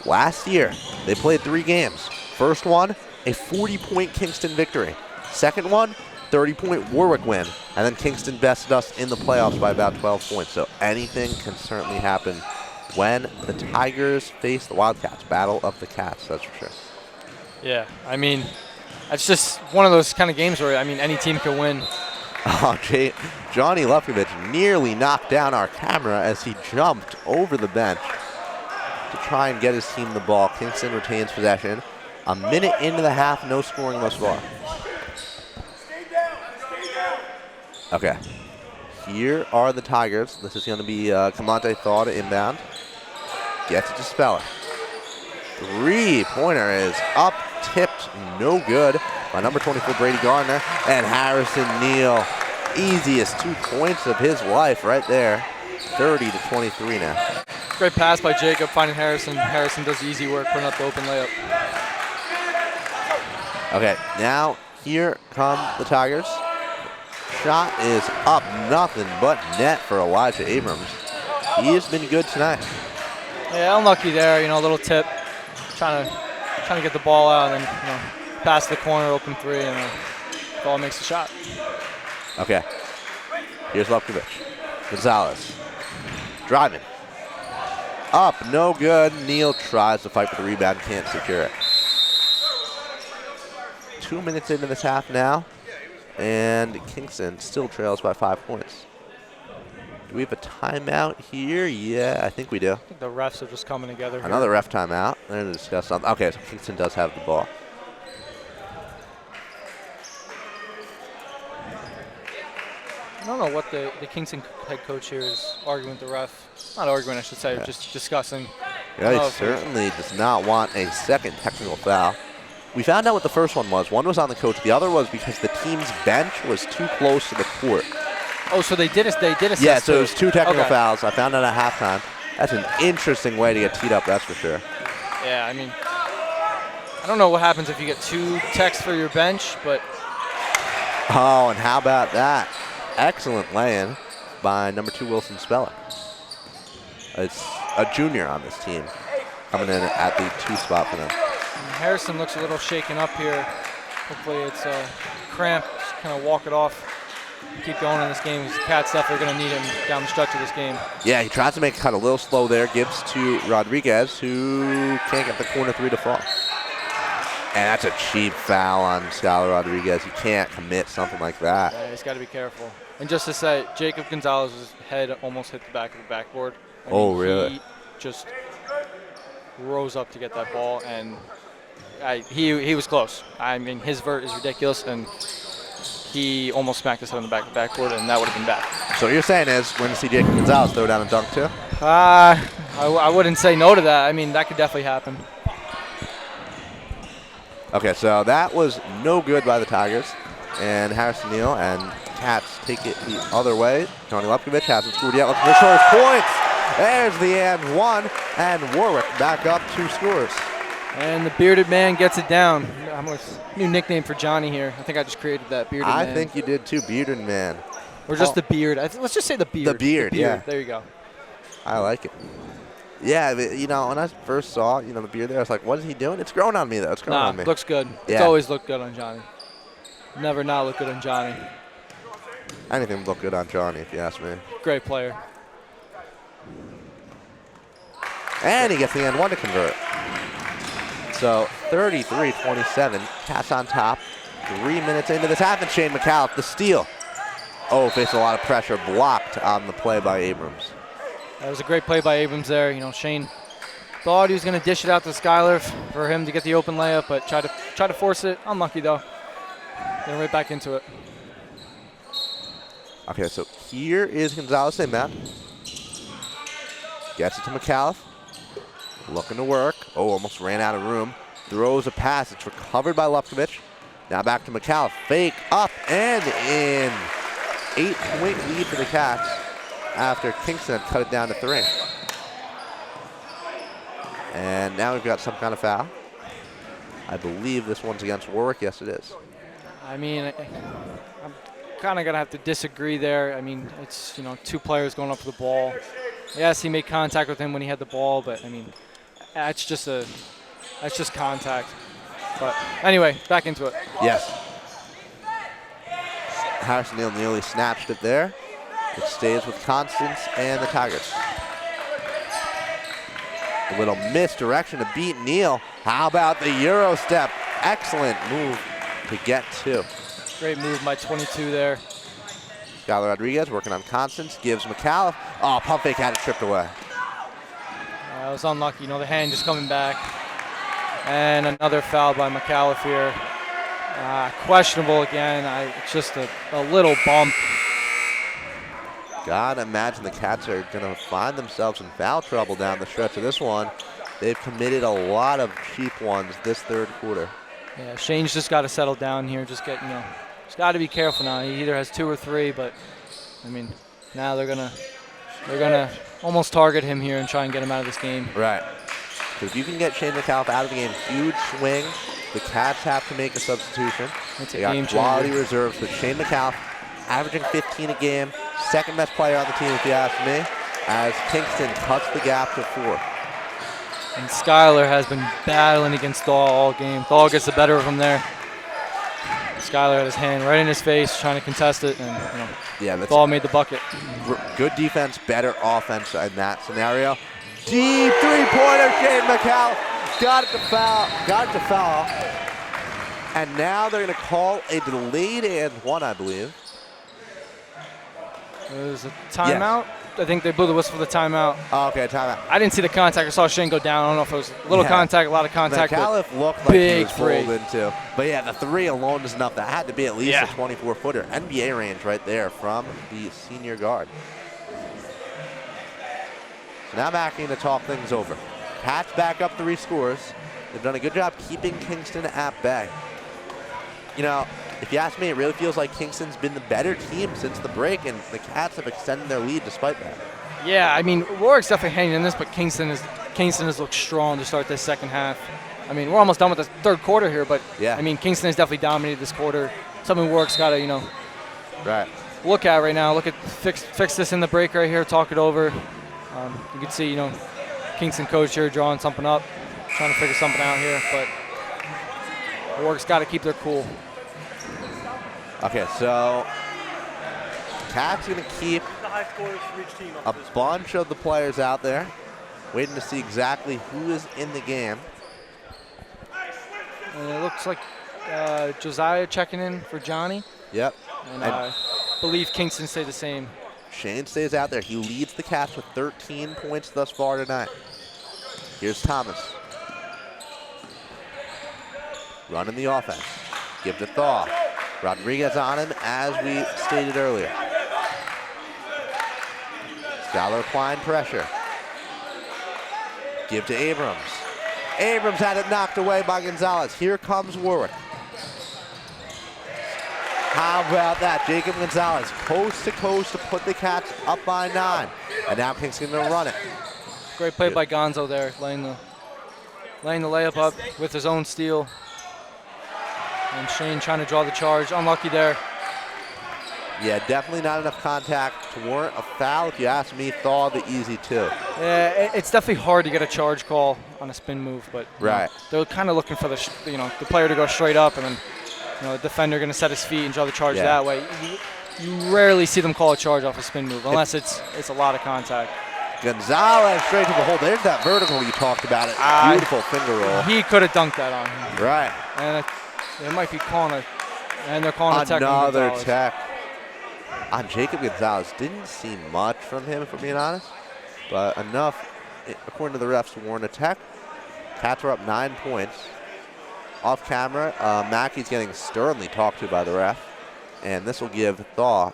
Last year, they played 3 games. First one, a 40-point Kingston victory. Second one, 30-point Warwick win. And then Kingston bested us in the playoffs by about 12 points. So anything can certainly happen when the Tigers face the Wildcats. Battle of the Cats, that's for sure. Yeah, I mean, it's just one of those kind of games where, I mean, any team can win. Oh, Johnny Lefkovich nearly knocked down our camera as he jumped over the bench to try and get his team the ball. Kingston retains possession. A minute into the half, no scoring thus far. Okay. Here are the Tigers. This is going to be Kamante Thaw to inbound. Gets it to Speller. Three-pointer is up, tipped, no good by number 24, Brady Gardner. And Harrison Neal, easiest 2 points of his life right there. 30-23 now. Great pass by Jacob, finding Harrison. Harrison does the easy work, putting up the open layup. Okay, now here come the Tigers. Shot is up, nothing but net for Elijah Abrams. He has been good tonight. Yeah, unlucky there, you know, a little tip. Trying to get the ball out and then, you know, pass the corner, open three, and the ball makes the shot. Okay, here's Lefkovich. Gonzalez, driving. Up, no good. Neal tries to fight for the rebound, can't secure it. 2 minutes into this half now, and Kingston still trails by 5 points. Do we have a timeout here? Yeah, I think we do. I think the refs are just coming together here. Another ref timeout. They're going to discuss something. Okay, so Kingston does have the ball. I don't know what the Kingston head coach here is arguing with the ref. Not arguing, I should say, just discussing. Yeah, he certainly does not want a second technical foul. We found out what the first one was. One was on the coach. The other was because the team's bench was too close to the court. Oh, so they did assess. Yeah, so it was 2 technical fouls. I found out at halftime. That's an interesting way to get teed up, that's for sure. Yeah, I mean, I don't know what happens if you get 2 techs for your bench, but. Oh, and how about that? Excellent lay-in by number 2 Wilson Speller. It's a junior on this team coming in at the 2 spot for them. And Harrison looks a little shaken up here. Hopefully it's a cramp. Just kind of walk it off. Keep going in this game because the Cats definitely going to need him down the stretch of this game. Yeah, he tries to make it cut a little slow there. Gives to Rodriguez, who can't get the corner 3 to fall. And that's a cheap foul on Skylar Rodriguez. He can't commit something like that. Yeah, he's got to be careful. And just to say, Jacob Gonzalez's head almost hit the back of the backboard. Really? He just rose up to get that ball, and he was close. I mean, his vert is ridiculous, and he almost smacked his head on the back of the backboard, and that would have been bad. So what you're saying is we're going to see Jacob Gonzalez throw down a dunk too? I wouldn't say no to that. I mean, that could definitely happen. Okay, so that was no good by the Tigers. And Harrison Neal and Cats take it the other way. Johnny Lefkovich hasn't scored yet. Lefkovich scores points. There's the and 1. And Warwick back up 2 scores. And the bearded man gets it down. New nickname for Johnny here. I think I just created that, bearded man. I think you did too, bearded man. Or just the beard. Let's just say the beard. The beard, yeah. There you go. I like it. Yeah, you know, when I first saw, the beard there, I was like, what is he doing? It's growing on me, though. It's growing on me. Looks good. Yeah. It's always looked good on Johnny. Never not look good on Johnny. Anything would look good on Johnny, if you ask me. Great player. And he gets the N1 to convert. So 33-27, Cats on top. 3 minutes into this half, and Shane McAuliffe, the steal. Oh, faced a lot of pressure, blocked on the play by Abrams. That was a great play by Abrams there. You know, Shane thought he was going to dish it out to Skyler for him to get the open layup, but tried to force it. Unlucky though. Then right back into it. Okay, so here is Gonzalez St. Matt. Gets it to McAuliffe. Looking to work. Oh, almost ran out of room. Throws a pass. It's recovered by Lufkovich. Now back to McAuliffe. Fake up and in. 8-point lead for the Cats after Kingston had cut it down to 3. And now we've got some kind of foul. I believe this one's against Warwick. Yes, it is. I mean, I'm kind of going to have to disagree there. I mean, it's, 2 players going up for the ball. Yes, he made contact with him when he had the ball, but, I mean, that's just contact. But anyway, back into it. Yes. Harrison Neal nearly snatched it there. It stays with Constance and the Tigers. A little misdirection to beat Neal. How about the Euro step? Excellent move to get 2. Great move by 22 there. Skylar Rodriguez working on Constance, gives McAuliffe. Oh, pump fake had it tripped away. It was unlucky, the hand just coming back. And another foul by McAuliffe here. Questionable again. It's just a little bump. Gotta imagine the Cats are gonna find themselves in foul trouble down the stretch of this one. They've committed a lot of cheap ones this third quarter. Yeah, Shane's just got to settle down here. Just got to be careful now. He either has 2 or 3, but I mean, now they're gonna almost target him here and try and get him out of this game. Right. Because if you can get Shane McAuliffe out of the game, huge swing. The Cats have to make a substitution. They got quality reserves with Shane McAuliffe averaging 15 a game, second best player on the team if you ask me, as Kingston cuts the gap to 4. And Skyler has been battling against Dahl all game. Dahl gets the better of him there. Skyler had his hand right in his face, trying to contest it, and Dahl made the bucket. Good defense, better offense in that scenario. Deep three-pointer, Shane McAuliffe. Got it to foul. And now they're going to call a delayed and 1, I believe. It was a timeout. Yes. I think they blew the whistle for the timeout. Oh, okay, timeout. I didn't see the contact. I saw Shane go down. I don't know if it was a little contact, a lot of contact. McAuliffe looked like he was pulled into. But yeah, the 3 alone is enough. That had to be at least a 24-footer. NBA range right there from the senior guard. So now Mackie to talk things over. Cats back up 3 scores. They've done a good job keeping Kingston at bay. If you ask me, it really feels like Kingston's been the better team since the break, and the Cats have extended their lead despite that. Yeah, I mean, Warwick's definitely hanging in this, but Kingston has looked strong to start this second half. I mean, we're almost done with the third quarter here, but I mean, Kingston has definitely dominated this quarter. Something Warwick's got to, look at right now. Look at fix this in the break right here, talk it over. You can see, Kingston coach here drawing something up, trying to figure something out here, but Warwick's got to keep their cool. Okay, so Cats going to keep a bunch of the players out there, waiting to see exactly who is in the game. And it looks like Josiah checking in for Johnny. Yep. And I believe Kingston stayed the same. Shane stays out there. He leads the Cats with 13 points thus far tonight. Here's Thomas. Running the offense. Give to Thaw. Rodriguez on him, as we stated earlier. Skyler applying pressure. Give to Abrams. Abrams had it knocked away by Gonzalez. Here comes Warwick. How about that? Jacob Gonzalez, coast to coast to put the Cats up by 9. And now Kingston going to run it. Great play by Gonzo there, laying the layup up with his own steal. And Shane trying to draw the charge. Unlucky there. Yeah, definitely not enough contact to warrant a foul. If you ask me, Thaw the easy 2. Yeah, it's definitely hard to get a charge call on a spin move, but Right. they're kind of looking for the the player to go straight up, and then the defender going to set his feet and draw the charge that way. You rarely see them call a charge off a spin move unless it's a lot of contact. Gonzalez straight to the hole. There's that vertical you talked about. It. Beautiful finger roll. He could have dunked that on him. Right. And they might be calling they're calling a tech on Another Gonzalez. tech on Jacob Gonzalez. Didn't see much from him, if we're being honest, but enough, according to the refs, to warrant a tech. Cats are up 9 points. Off camera, Mackey's getting sternly talked to by the ref, and this will give Thaw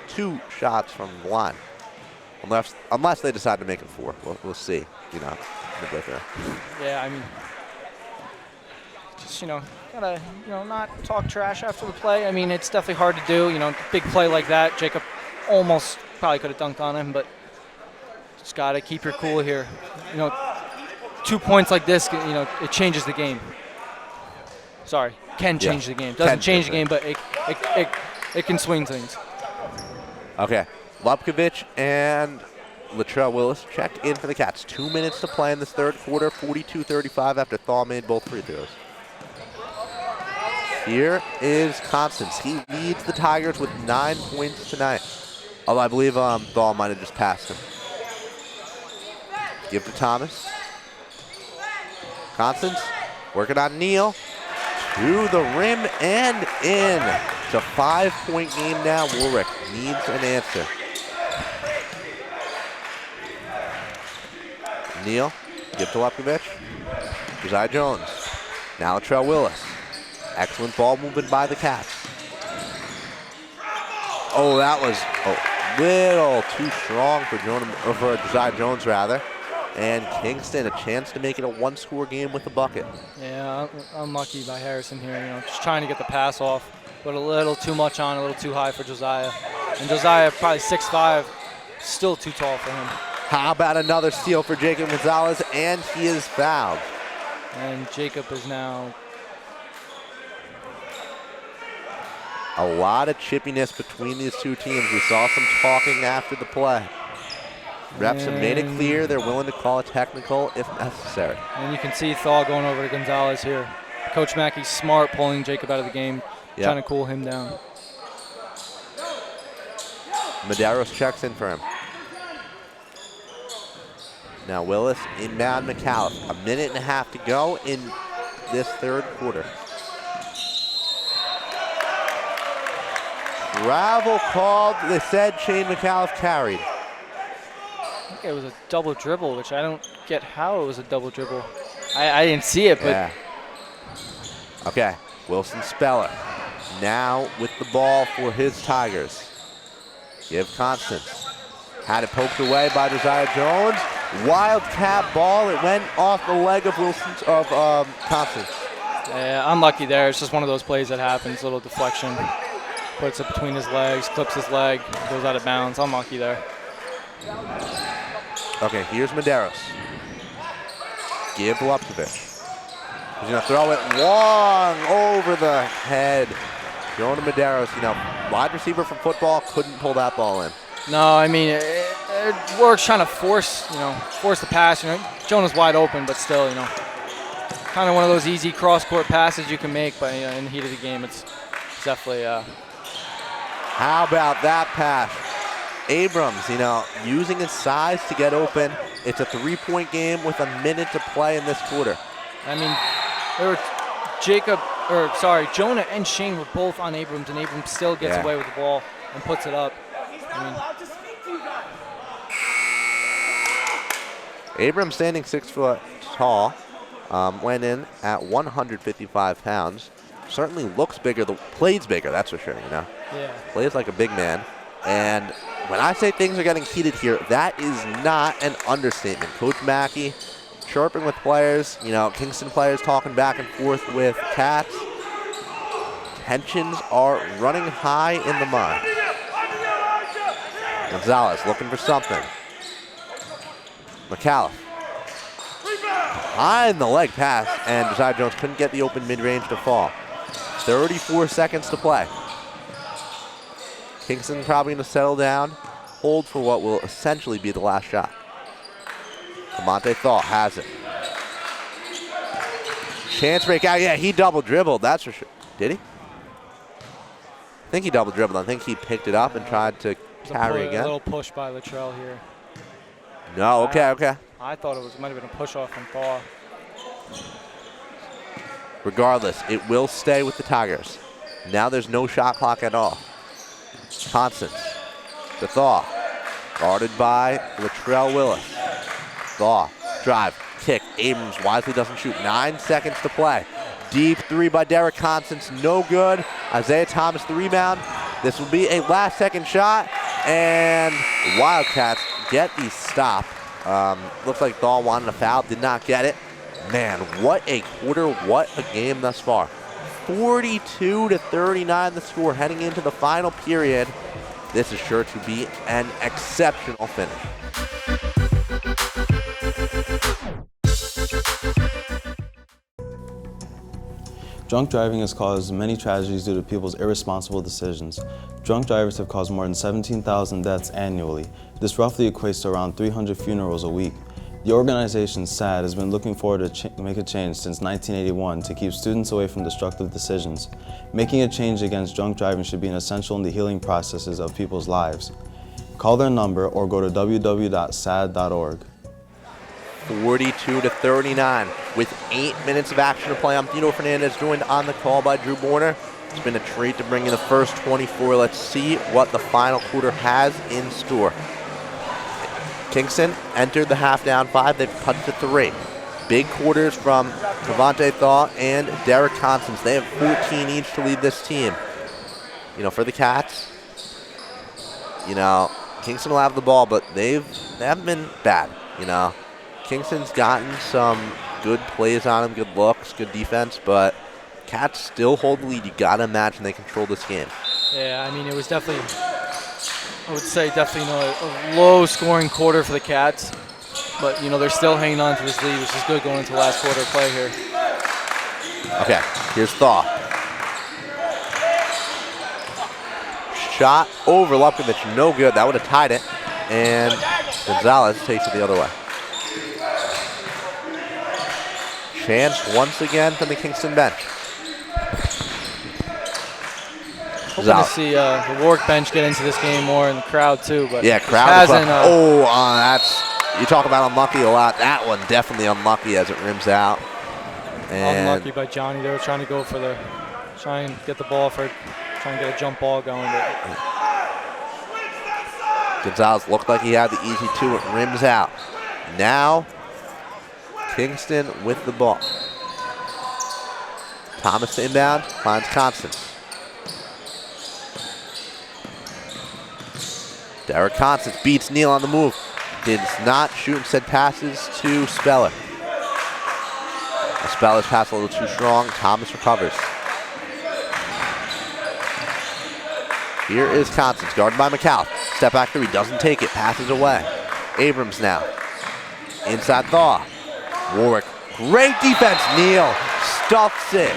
2 shots from the line. Unless they decide to make it 4. We'll see, midway through. Yeah, I mean, just, gotta, not talk trash after the play. I mean, it's definitely hard to do, big play like that. Jacob almost probably could have dunked on him, but just gotta keep your cool here. 2 points like this, it changes the game. Sorry, can change the game. Doesn't change the game, but it can swing things. Okay. Lupkovich and Latrell Willis checked in for the Cats. 2 minutes to play in this third quarter, 42-35 after Thaw made both free throws. Here is Constance. He leads the Tigers with 9 points tonight. Although I believe Thaw might have just passed him. Give to Thomas. Constance working on Neal. To the rim and in. It's a 5-point game now. Warwick needs an answer. Neal, give to Lupkovich. Josiah Jones. Now Latrell Willis. Excellent ball movement by the Cats. Oh, that was a little too strong for Josiah Jones, rather. And Kingston, a chance to make it a 1-score game with a bucket. Yeah, unlucky by Harrison here. Just trying to get the pass off, but a little too much on, a little too high for Josiah. And Josiah, probably 6'5", still too tall for him. How about another steal for Jacob Gonzalez, and he is fouled. And Jacob is now... A lot of chippiness between these two teams. We saw some talking after the play. Refs have made it clear they're willing to call a technical if necessary. And you can see Thaw going over to Gonzalez here. Coach Mackey's smart, pulling Jacob out of the game, trying to cool him down. Medeiros checks in for him. Now Willis, inbound McAuliffe. 1.5 minutes to go in this third quarter. Travel called. They said Shane McAuliffe carried. I think it was a double dribble, which I don't get how it was a double dribble. I didn't see it, but... Yeah. Okay, Wilson Speller now with the ball for his Tigers. Give Constance. Had it poked away by Josiah Jones. Wildcat ball. It went off the leg of Constance. Yeah, unlucky there. It's just one of those plays that happens. A little deflection. Puts it between his legs, clips his leg, goes out of bounds. Unlucky there. Okay, here's Medeiros. Give Lupkovich. He's going to throw it long over the head. Going to Medeiros. Wide receiver from football couldn't pull that ball in. No, I mean, it works trying to force the pass. Jonah's wide open, but still, kind of one of those easy cross-court passes you can make, but in the heat of the game, it's definitely... How about that pass? Abrams, using his size to get open. It's a 3-point game with 1 minute to play in this quarter. I mean, Jonah and Shane were both on Abrams, and Abrams still gets away with the ball and puts it up. Abrams, standing 6 foot tall, went in at 155 pounds. Certainly looks bigger, plays bigger, that's for sure, Yeah. Plays like a big man. And when I say things are getting heated here, that is not an understatement. Coach Mackey chirping with players, Kingston players talking back and forth with Cats. Tensions are running high in the mud. Gonzalez looking for something. McAuliffe. Behind the leg pass, and Josiah Jones couldn't get the open mid-range to fall. 34 seconds to play. Kingston probably going to settle down, hold for what will essentially be the last shot. Camonte Thaw has it. Chance break out. Yeah, he double dribbled. That's for sure. Did he? I think he double dribbled. I think he picked it up and tried to carry again. A little push by Latrell here. No, okay. I thought it might have been a push off from Thaw. Regardless, it will stay with the Tigers. Now there's no shot clock at all. Constance to Thaw. Guarded by Latrell Willis. Thaw, drive, kick. Abrams wisely doesn't shoot. 9 seconds to play. Deep three by Derek Constance, no good. Isaiah Thomas the rebound. This will be a last second shot, and Wildcats get the stop. Looks like Thaw wanted a foul, did not get it. Man, what a quarter, what a game thus far. 42-39 the score heading into the final period. This is sure to be an exceptional finish. Drunk driving has caused many tragedies due to people's irresponsible decisions. Drunk drivers have caused more than 17,000 deaths annually. This roughly equates to around 300 funerals a week. The organization, SAD, has been looking forward to make a change since 1981 to keep students away from destructive decisions. Making a change against drunk driving should be an essential in the healing processes of people's lives. Call their number or go to www.sad.org. 42-39 with 8 minutes of action to play. I'm Tito Fernandez, joined on the call by Drew Borner. It's been a treat to bring you the first 24. Let's see what the final quarter has in store. Kingston entered the half down 5. They've cut to 3. Big quarters from Camonte Thaw and Derek Constance. They have 14 each to lead this team. You know, for the Cats, you know, Kingston will have the ball, but they haven't been bad, you know. Kingston's gotten some good plays on him, good looks, good defense, but Cats still hold the lead. You got to imagine they control this game. Yeah, I mean, it was definitely, I would say definitely a low-scoring quarter for the Cats. But, you know, they're still hanging on to this lead, which is good going into the last quarter of play here. Okay, here's Thaw. Shot over Lupkovich, no good. That would have tied it. And Gonzalez takes it the other way. Chance once again from the Kingston bench. Hoping to see the Warwick bench get into this game more and the crowd too. But yeah, crowd. Hasn't, that's, you talk about unlucky a lot. That one definitely unlucky as it rims out. And unlucky by Johnny. They were trying to go for try and get the ball trying to get a jump ball going. But Gonzalez looked like he had the easy 2. It rims out. Now Kingston with the ball. Thomas to inbound, finds Constance. Derek Constance beats Neal on the move. Did not shoot, instead passes to Speller. Speller's pass a little too strong. Thomas recovers. Here is Constance, guarded by McCall. Step back 3, doesn't take it, passes away. Abrams now. Inside Thaw. Warwick, great defense. Neal stuffs it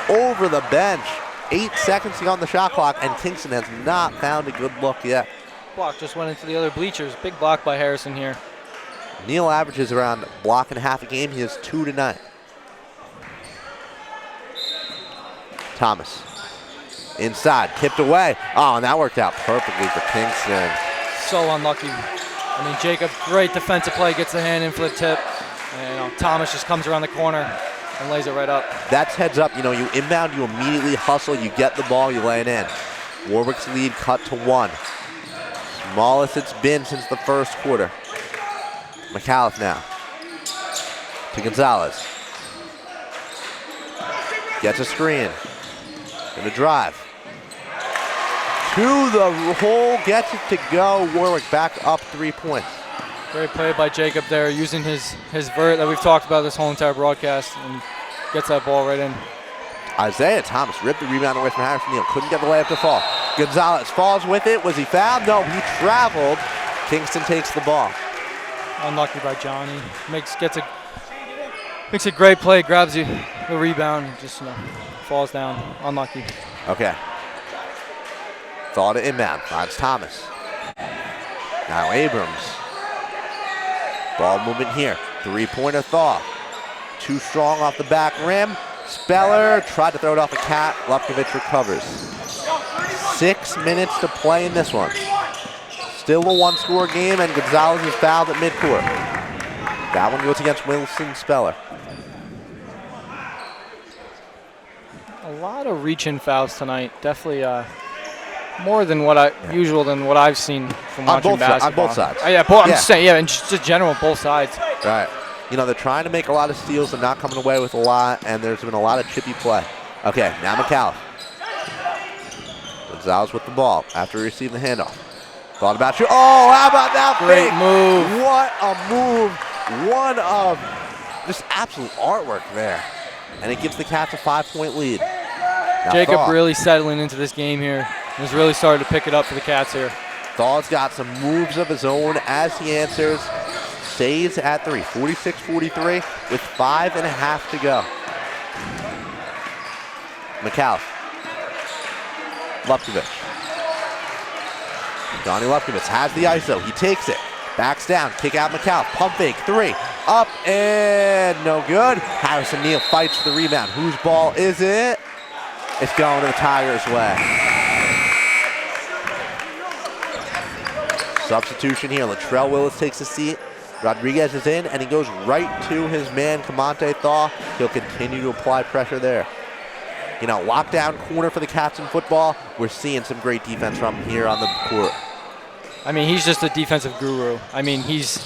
over the bench. 8 seconds to go on the shot clock, and Kingston has not found a good look yet. Block just went into the other bleachers. Big block by Harrison here. Neal averages around a block and a half a game. He has 2 tonight. Thomas inside, tipped away. Oh, and that worked out perfectly for Kingston. So unlucky. I mean, Jacob, great defensive play, gets the hand in for the tip. And Thomas just comes around the corner and lays it right up. That's heads up. You know, you inbound, you immediately hustle, you get the ball, you lay it in. Warwick's lead cut to 1. Smallest it's been since the first quarter. McAuliffe now to Gonzalez. Gets a screen. Gonna drive. To the hole, gets it to go. Warwick back up 3 points. Great play by Jacob there, using his vert that we've talked about this whole entire broadcast, and gets that ball right in. Isaiah Thomas ripped the rebound away from Harrison Neal. Couldn't get the layup to fall. Gonzalez falls with it. Was he fouled? No, he traveled. Kingston takes the ball. Unlucky by Johnny. Makes a great play, grabs the rebound, and just falls down. Unlucky. Okay. Thought it inbound. Finds Thomas. Now Abrams. Ball movement here. Three-pointer Thaw. Too strong off the back rim. Speller tried to throw it off a cat. Lupkovich recovers. 6 minutes to play in this one. Still a one-score game, and Gonzalez is fouled at midcourt. That one goes against Wilson Speller. A lot of reach-in fouls tonight. Definitely more than usual than what I've seen from watching basketball. On both sides. I'm just saying, and just in general, both sides. Right. You know, they're trying to make a lot of steals and not coming away with a lot, and there's been a lot of chippy play. Okay, now McAuliffe. Gonzalez with the ball after he received the handoff. Thought about you. Oh, how about that? Great move. What a move. One of just absolute artwork there. And it gives the Cats a 5-point lead. Now Jacob Thaw. really settling into this game here. He's really started to pick it up for the Cats here. Thaw's got some moves of his own as he answers. Stays at 3, 46-43 with 5.5 to go. McAuliffe. Lupkovich. Johnny Lupkovich has the ISO. He takes it. Backs down. Kick out McAuliffe. Pump fake. 3. Up and no good. Harrison Neal fights for the rebound. Whose ball is it? It's going to the Tigers' way. Substitution here. Latrell Willis takes a seat. Rodriguez is in, and he goes right to his man, Kamante Thaw. He'll continue to apply pressure there. You know, lockdown corner for the Cats in football. We're seeing some great defense from him here on the court. I mean, he's just a defensive guru. I mean, he's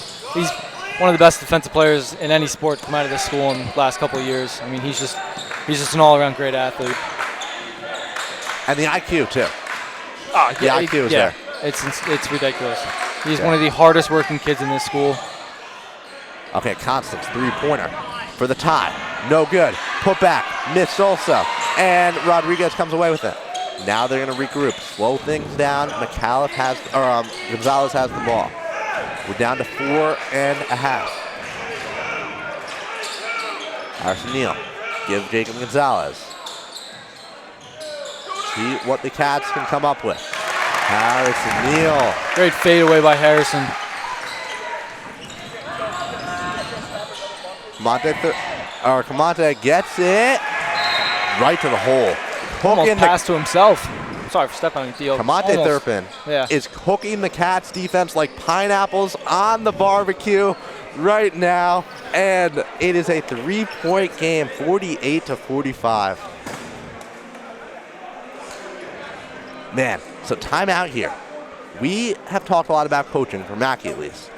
one of the best defensive players in any sport to come out of this school in the last couple of years. I mean, he's just an all-around great athlete. And the IQ, too. Oh, the IQ is there. It's ridiculous. He's one of the hardest working kids in this school. Okay, Constance, three-pointer for the tie. No good. Put back. Missed also. And Rodriguez comes away with it. Now they're going to regroup. Slow things down. Gonzalez has the ball. We're down to 4.5. Harrison Neal. Give Jacob Gonzalez. See what the Cats can come up with. Harrison Neal. Great fadeaway by Harrison. Kamante gets it right to the hole. Almost passed to himself. Sorry for stepping on the deal. Kamante Thurpin is cooking the Cats defense like pineapples on the barbecue right now. And it is a 3-point game, 48-45. Man, so timeout here. We have talked a lot about coaching, for Mackey at least.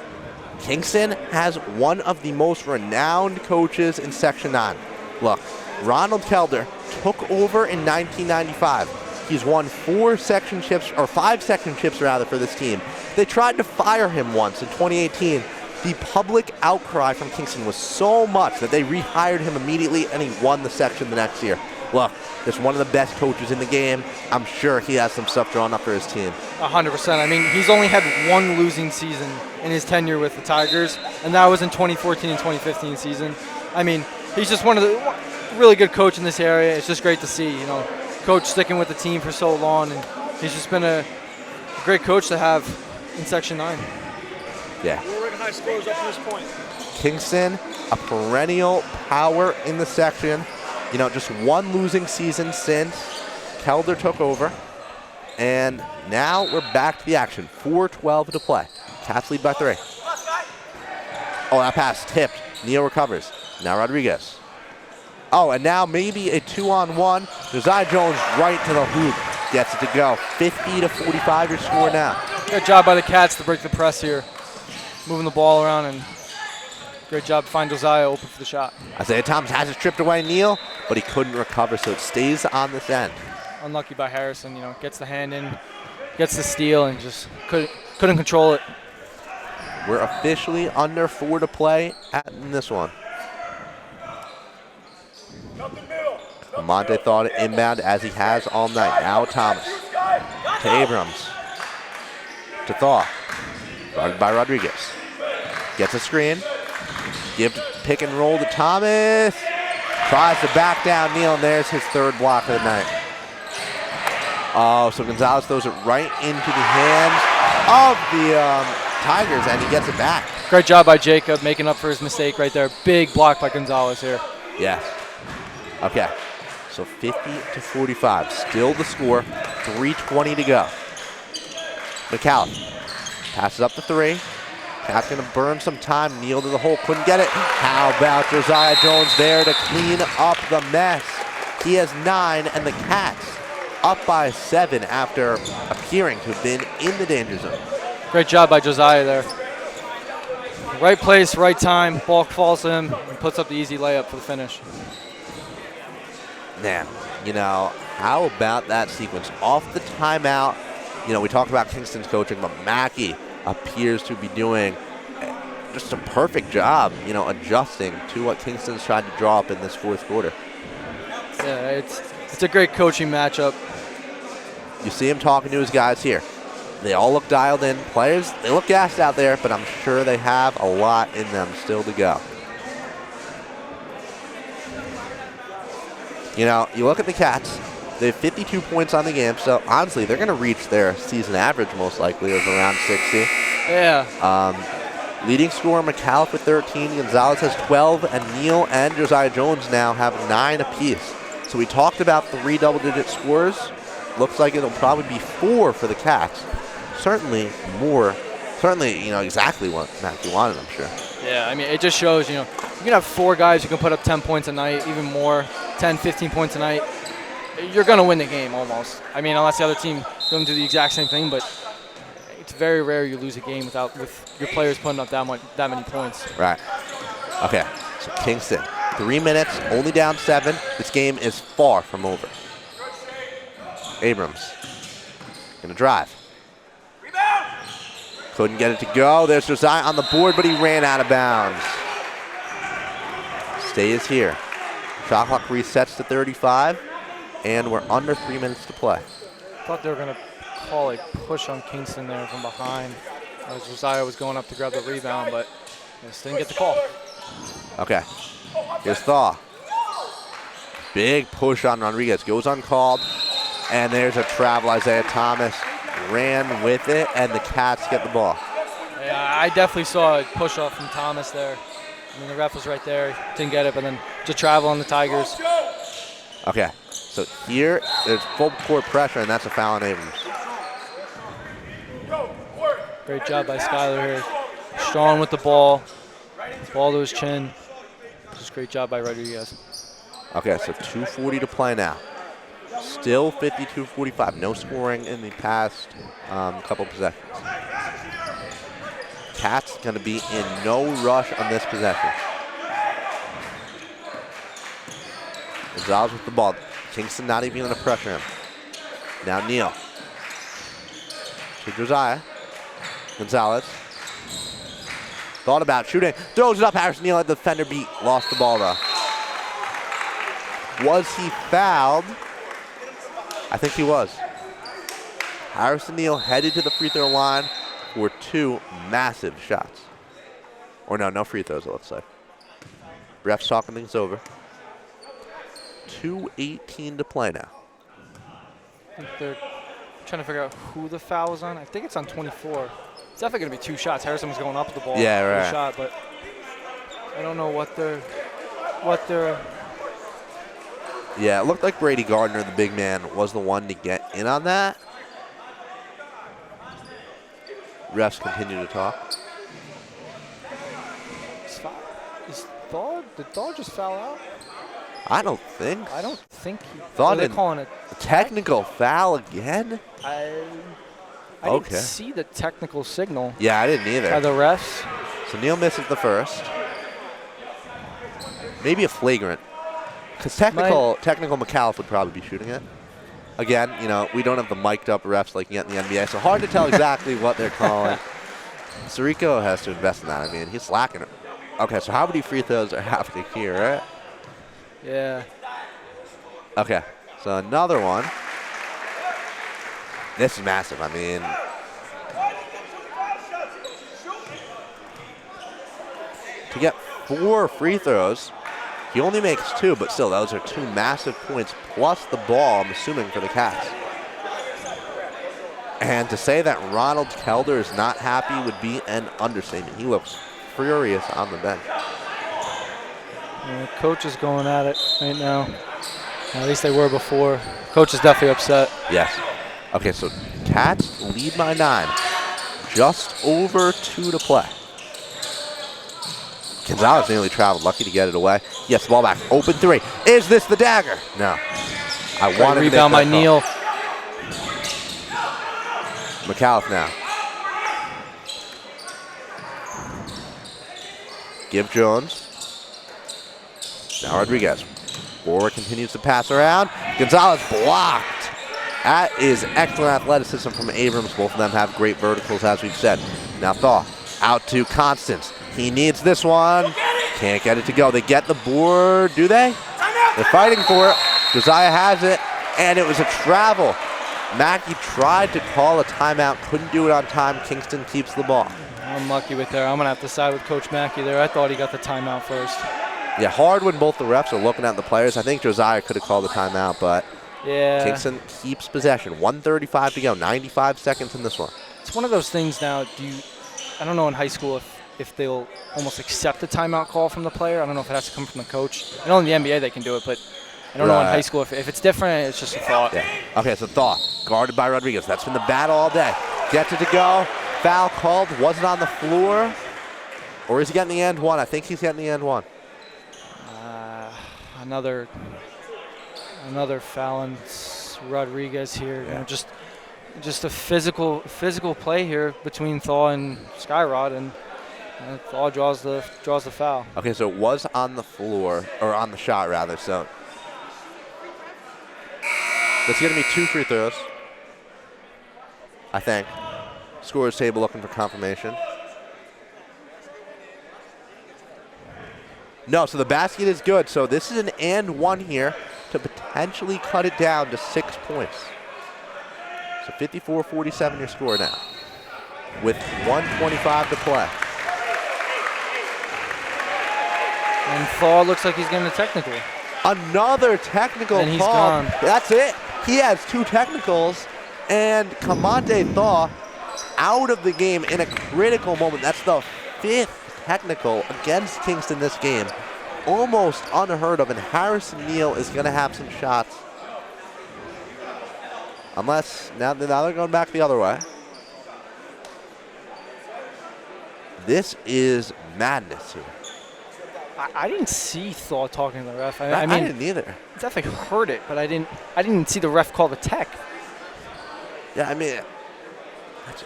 Kingston has one of the most renowned coaches in Section 9. Look, Ronald Kelder took over in 1995. He's won 5 section chips for this team. They tried to fire him once in 2018. The public outcry from Kingston was so much that they rehired him immediately, and he won the section the next year. Look, there's one of the best coaches in the game. I'm sure he has some stuff drawn up for his team. 100%. I mean, he's only had one losing season in his tenure with the Tigers, and that was in 2014 and 2015 season. I mean, he's just one of the really good coach in this area. It's just great to see, you know, coach sticking with the team for so long, and he's just been a great coach to have in Section 9. Yeah. Warwick high scores up to this point. Kingston, a perennial power in the section. You know, just one losing season since Kelder took over. And now we're back to the action. 4:12 to play. Cats lead by 3. Oh, that pass tipped. Neal recovers. Now Rodriguez. Oh, and now maybe a 2-on-1. Josiah Jones right to the hoop. Gets it to go. 50-45 your score now. Good job by the Cats to break the press here. Moving the ball around, and great job to find Josiah open for the shot. Isaiah Thomas has it stripped away, Neal, but he couldn't recover, so it stays on this end. Unlucky by Harrison, you know, gets the hand in, gets the steal, and just couldn't control it. We're officially under 4 to play in this one. Monte thought it inbound as he has all night. Now Thomas to Abrams to Thaw. Guarded by Rodriguez. Gets a screen. Give pick and roll to Thomas. Tries to back down Neal, and there's his 3rd block of the night. Oh, so Gonzalez throws it right into the hands of the Tigers, and he gets it back. Great job by Jacob making up for his mistake right there. Big block by Gonzalez here. Yes. Okay. So 50-45. Still the score. 3:20 to go. McAuliffe passes up the 3. Cat's going to burn some time. Neal to the hole. Couldn't get it. How about Josiah Jones there to clean up the mess? He has 9, and the Cats up by 7 after appearing to have been in the danger zone. Great job by Josiah there. Right place, right time. Ball falls to him and puts up the easy layup for the finish. Man, you know, how about that sequence? Off the timeout, you know, we talked about Kingston's coaching, but Mackey appears to be doing just a perfect job, you know, adjusting to what Kingston's tried to draw up in this fourth quarter. Yeah, it's a great coaching matchup. You see him talking to his guys here. They all look dialed in. Players, they look gassed out there, but I'm sure they have a lot in them still to go. You know, you look at the Cats, they have 52 points on the game, so honestly, they're going to reach their season average most likely of around 60. Yeah. Leading scorer McAuliffe with 13, Gonzalez has 12, and Neal and Josiah Jones now have 9 apiece. So we talked about 3 double-digit scores. Looks like it'll probably be 4 for the Cats. Certainly more, you know, exactly what Matthew wanted, I'm sure. Yeah, I mean, it just shows, you know, you can have 4 guys who can put up 10 points a night, even more, 10, 15 points a night. You're going to win the game almost. I mean, unless the other team doesn't do the exact same thing, but it's very rare you lose a game with your players putting up that many points. Right. Okay, so Kingston, 3 minutes, only down 7. This game is far from over. Abrams gonna drive. Couldn't get it to go. There's Josiah on the board, but he ran out of bounds. Stays here. Shot clock resets to 35, and we're under 3 minutes to play. Thought they were gonna call a push on Kingston there from behind as Josiah was going up to grab the rebound, but just didn't get the call. Okay, here's Thaw. Big push on Rodriguez, goes uncalled, and there's a travel. Isaiah Thomas ran with it, and the Cats get the ball. Yeah, I definitely saw a push off from Thomas there. I mean, the ref was right there, didn't get it, but then just travel on the Tigers. Okay, so here there's full court pressure, and that's a foul on Abrams. Great job by Skyler here. Strong with the ball to his chin. Just great job by Rodriguez. Okay, so 2:40 to play now. Still 52-45. No scoring in the past couple possessions. Cats going to be in no rush on this possession. Gonzalez with the ball. Kingston not even going to pressure him. Now Neal. To Josiah. Gonzalez. Thought about shooting. Throws it up. Harrison Neal at the defender beat. Lost the ball though. Was he fouled? I think he was. Harrison Neal headed to the free throw line for 2 massive shots. Or no free throws, it looks like. Ref's talking things over. 2:18 to play now. I think they're trying to figure out who the foul was on. I think it's on 24. It's definitely going to be 2 shots. Harrison was going up with the ball. Yeah, right. For the shot, but I don't know what they're. Yeah, it looked like Brady Gardner, the big man, was the one to get in on that. Refs continue to talk. Did Thaw just foul out? I don't think. I don't think he. Thought they're it. calling it Technical foul again? I Okay. didn't see the technical signal Yeah, I didn't either. by the refs. So Neal misses the first. Maybe a flagrant. Because technical McAuliffe would probably be shooting it. Again, you know, we don't have the mic'd up refs like you get in the NBA, so hard to tell exactly what they're calling. Sirico has to invest in that. I mean, he's slacking it. Okay, so how many free throws are happening here, right? Yeah. Okay, so another one. This is massive. I mean, to get 4 free throws, he only makes 2, but still, those are 2 massive points plus the ball, I'm assuming, for the Cats. And to say that Ronald Kelder is not happy would be an understatement. He looks furious on the bench. Yeah, coach is going at it right now. At least they were before. Coach is definitely upset. Yes. Okay, so Cats lead by 9. Just over 2 to play. Gonzalez nearly traveled, lucky to get it away. Yes, ball back, open 3. Is this the dagger? No. I wanted to rebound by Neal. McAuliffe now. Give Jones. Now Rodriguez. Warwick continues to pass around. Gonzalez blocked. That is excellent athleticism from Abrams. Both of them have great verticals, as we've said. Now Thaw out to Constance. He needs this one. Can't get it to go. They get the board, do they? They're fighting for it. Josiah has it, and it was a travel. Mackey tried to call a timeout, couldn't do it on time. Kingston keeps the ball. I'm lucky with there. I'm going to have to side with Coach Mackey there. I thought he got the timeout first. Yeah, hard when both the refs are looking at the players. I think Josiah could have called the timeout, but yeah, Kingston keeps possession. 1:35 to go, 95 seconds in this one. It's one of those things now. I don't know in high school if they'll almost accept a timeout call from the player. I don't know if it has to come from the coach. I know in the NBA they can do it, but I don't know in high school if it's different. It's just a thought. Yeah. Okay, so Thaw guarded by Rodriguez. That's been the battle all day. Gets it to go. Foul called. Was it on the floor? Or is he getting the and one? I think he's getting the and one. Another foul on Rodriguez here. Yeah. You know, just a physical play here between Thaw and Skyrod, and Thaw draws the foul. Okay, so it was on the floor, or on the shot rather. So that's going to be 2 free throws, I think. Scorer's table looking for confirmation. No, so the basket is good. So this is an and one here to potentially cut it down to 6 points. So 54-47 your score now with 1:25 to play. And Thaw looks like he's getting a technical. Another technical and he's call. gone. That's it. He has 2 technicals, and Kamante Thaw out of the game in a critical moment. That's the 5th technical against Kingston this game. Almost unheard of, and Harrison Neal is going to have some shots. Unless, now they're going back the other way. This is madness here. I didn't see Thaw talking to the ref. I mean, I didn't either. I definitely heard it, but I didn't see the ref call the tech. Yeah, I mean,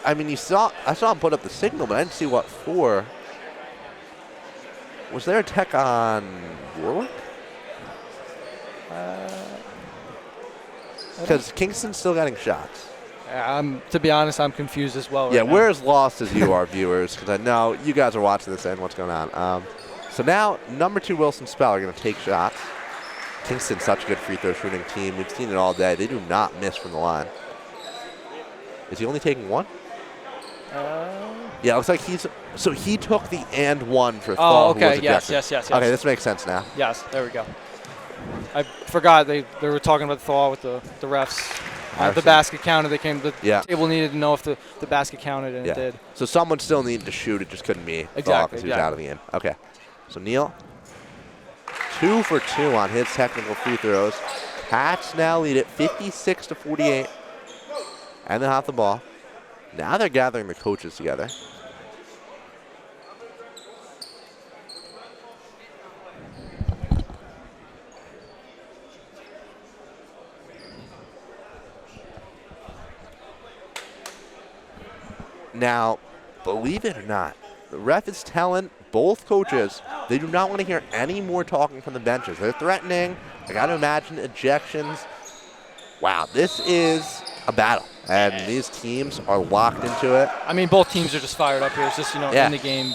I saw him put up the signal, but I didn't see what for. Was there a tech on Warwick? Because Kingston's still getting shots. To be honest, I'm confused as well. Yeah, right we're as lost as you are, viewers, because I know you guys are watching this and what's going on. So now, number 2 Wilson Spell are going to take shots. Kingston's such a good free throw shooting team. We've seen it all day. They do not miss from the line. Is he only taking 1? Yeah, it looks like he took the and 1 for Thaw. Oh, okay. Who was Yes. Okay, this makes sense now. Yes, there we go. I forgot they were talking about Thaw with the refs. The basket counted. The table needed to know if the basket counted, and it did. So someone still needed to shoot. It just couldn't be Thaw because he was out of the end. Okay. So Neal, 2 for 2 on his technical free throws. Cats now lead it 56-48. And they have the ball. Now they're gathering the coaches together. Now, believe it or not, the ref is telling both coaches they do not want to hear any more talking from the benches. They're threatening. I got to imagine ejections. Wow, this is a battle, and these teams are locked into it. I mean, both teams are just fired up here. It's just, in the game,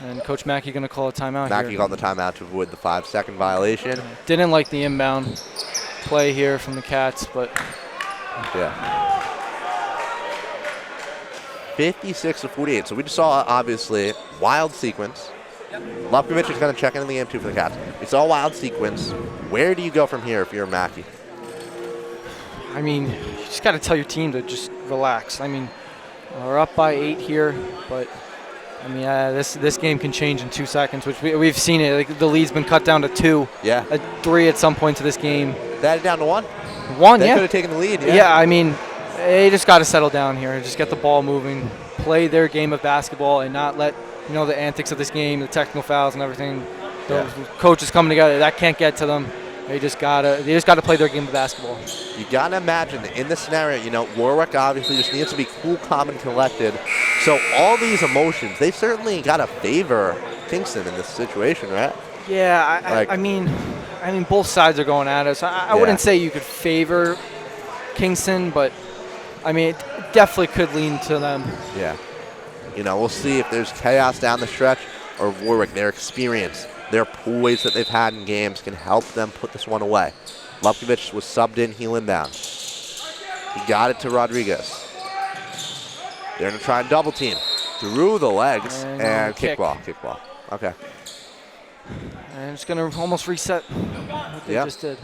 and Coach Mackey going to call a timeout here. Mackey called the timeout to avoid the 5-second violation. Didn't like the inbound play here from the Cats, but... Yeah. 56-48. So we just saw, obviously, wild sequence. Lupkovich is going to check into the game, too, for the Cats. We saw a wild sequence. Where do you go from here if you're Mackey? I mean, you just got to tell your team to just relax. I mean, we're up by 8 here, but I mean, this game can change in 2 seconds, which we've seen it. Like, the lead's been cut down to 2, Yeah. 3 at some points of this game. They had it down to 1. 1, They yeah. could have taken the lead. Yeah, I mean, they just got to settle down here and just get the ball moving, play their game of basketball, and not let the antics of this game, the technical fouls and everything, those coaches coming together. That can't get to them. They just gotta play their game of basketball. You gotta imagine in this scenario, Warwick obviously just needs to be cool, calm, and collected. So all these emotions, they certainly gotta favor Kingston in this situation, right? Yeah, I mean, both sides are going at it. So I wouldn't say you could favor Kingston, but I mean, it definitely could lean to them. Yeah. We'll see if there's chaos down the stretch or Warwick, their experience, their poise that they've had in games can help them put this one away. Lupkovich was subbed in, heel inbound. He got it to Rodriguez. They're going to try and double team. Through the legs and kickball. Okay. And it's going to almost reset what they just did.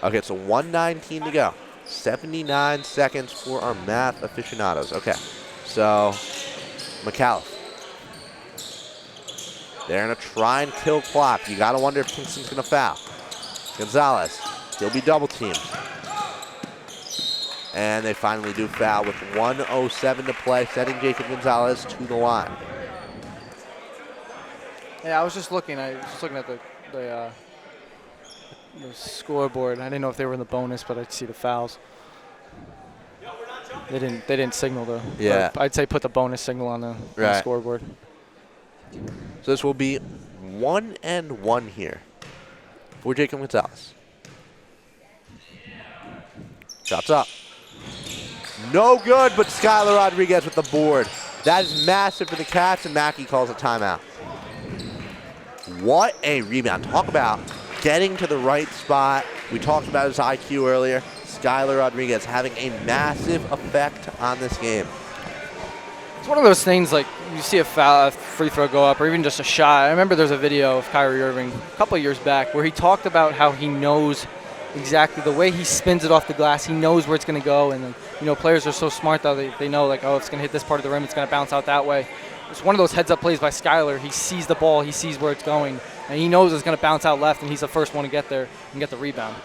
Okay, so 1:19 to go. 79 seconds for our math aficionados. Okay, so McAuliffe. They're going to try and kill clock. You got to wonder if Kingston's going to foul. Gonzalez, he'll be double teamed. And they finally do foul with 1:07 to play, setting Jacob Gonzalez to the line. Yeah, I was just looking at the scoreboard. I didn't know if they were in the bonus, but I'd see the fouls. They didn't signal the. Yeah. I'd say put the bonus signal on the scoreboard. So this will be 1-1 here for Jacob Gonzalez. Shots up. No good, but Skylar Rodriguez with the board. That is massive for the Cats, and Mackey calls a timeout. What a rebound. Talk about getting to the right spot. We talked about his IQ earlier. Skylar Rodriguez having a massive effect on this game. It's one of those things, like you see a foul, a free throw go up, or even just a shot. I remember there's a video of Kyrie Irving a couple of years back where he talked about how he knows exactly the way he spins it off the glass. He knows where it's going to go, and players are so smart that they know, like, oh, it's going to hit this part of the rim, it's going to bounce out that way. It's one of those heads-up plays by Skylar. He sees the ball, he sees where it's going, and he knows it's going to bounce out left, and he's the first one to get there and get the rebound.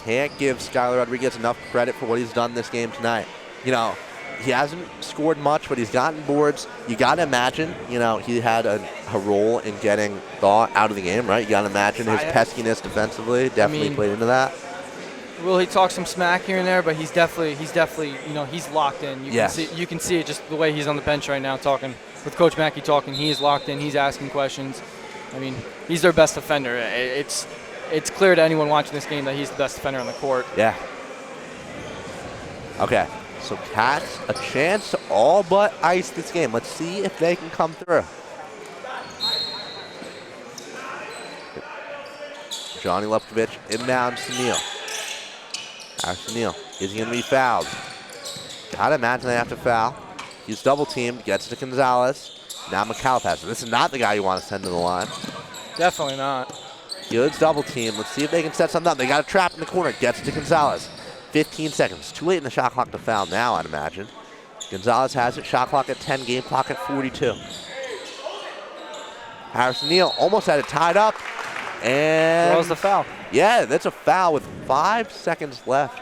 Can't give Skylar Rodriguez enough credit for what he's done this game tonight. He hasn't scored much, but he's gotten boards. You got to imagine, he had a role in getting Thaw out of the game, right? You got to imagine his peskiness defensively definitely played into that. Well, he talks some smack here and there, but he's definitely, he's locked in. You can see it just the way he's on the bench right now talking with Coach Mackey talking. He is locked in. He's asking questions. I mean, he's their best defender. It's clear to anyone watching this game that he's the best defender on the court. Yeah. Okay. So Cats, a chance to all but ice this game. Let's see if they can come through. Johnny Lupkovich inbounds to Neal. After Neal, is he going to be fouled? Gotta imagine they have to foul. He's double teamed, gets to Gonzalez. Now McAuliffe has it. This is not the guy you want to send to the line. Definitely not. Goods double team. Let's see if they can set something up. They got a trap in the corner. Gets to Gonzalez. 15 seconds. Too late in the shot clock to foul now, I'd imagine. Gonzalez has it. Shot clock at 10. Game clock at 42. Harrison Neal almost had it tied up. And Throws the foul. Yeah, that's a foul with 5 seconds left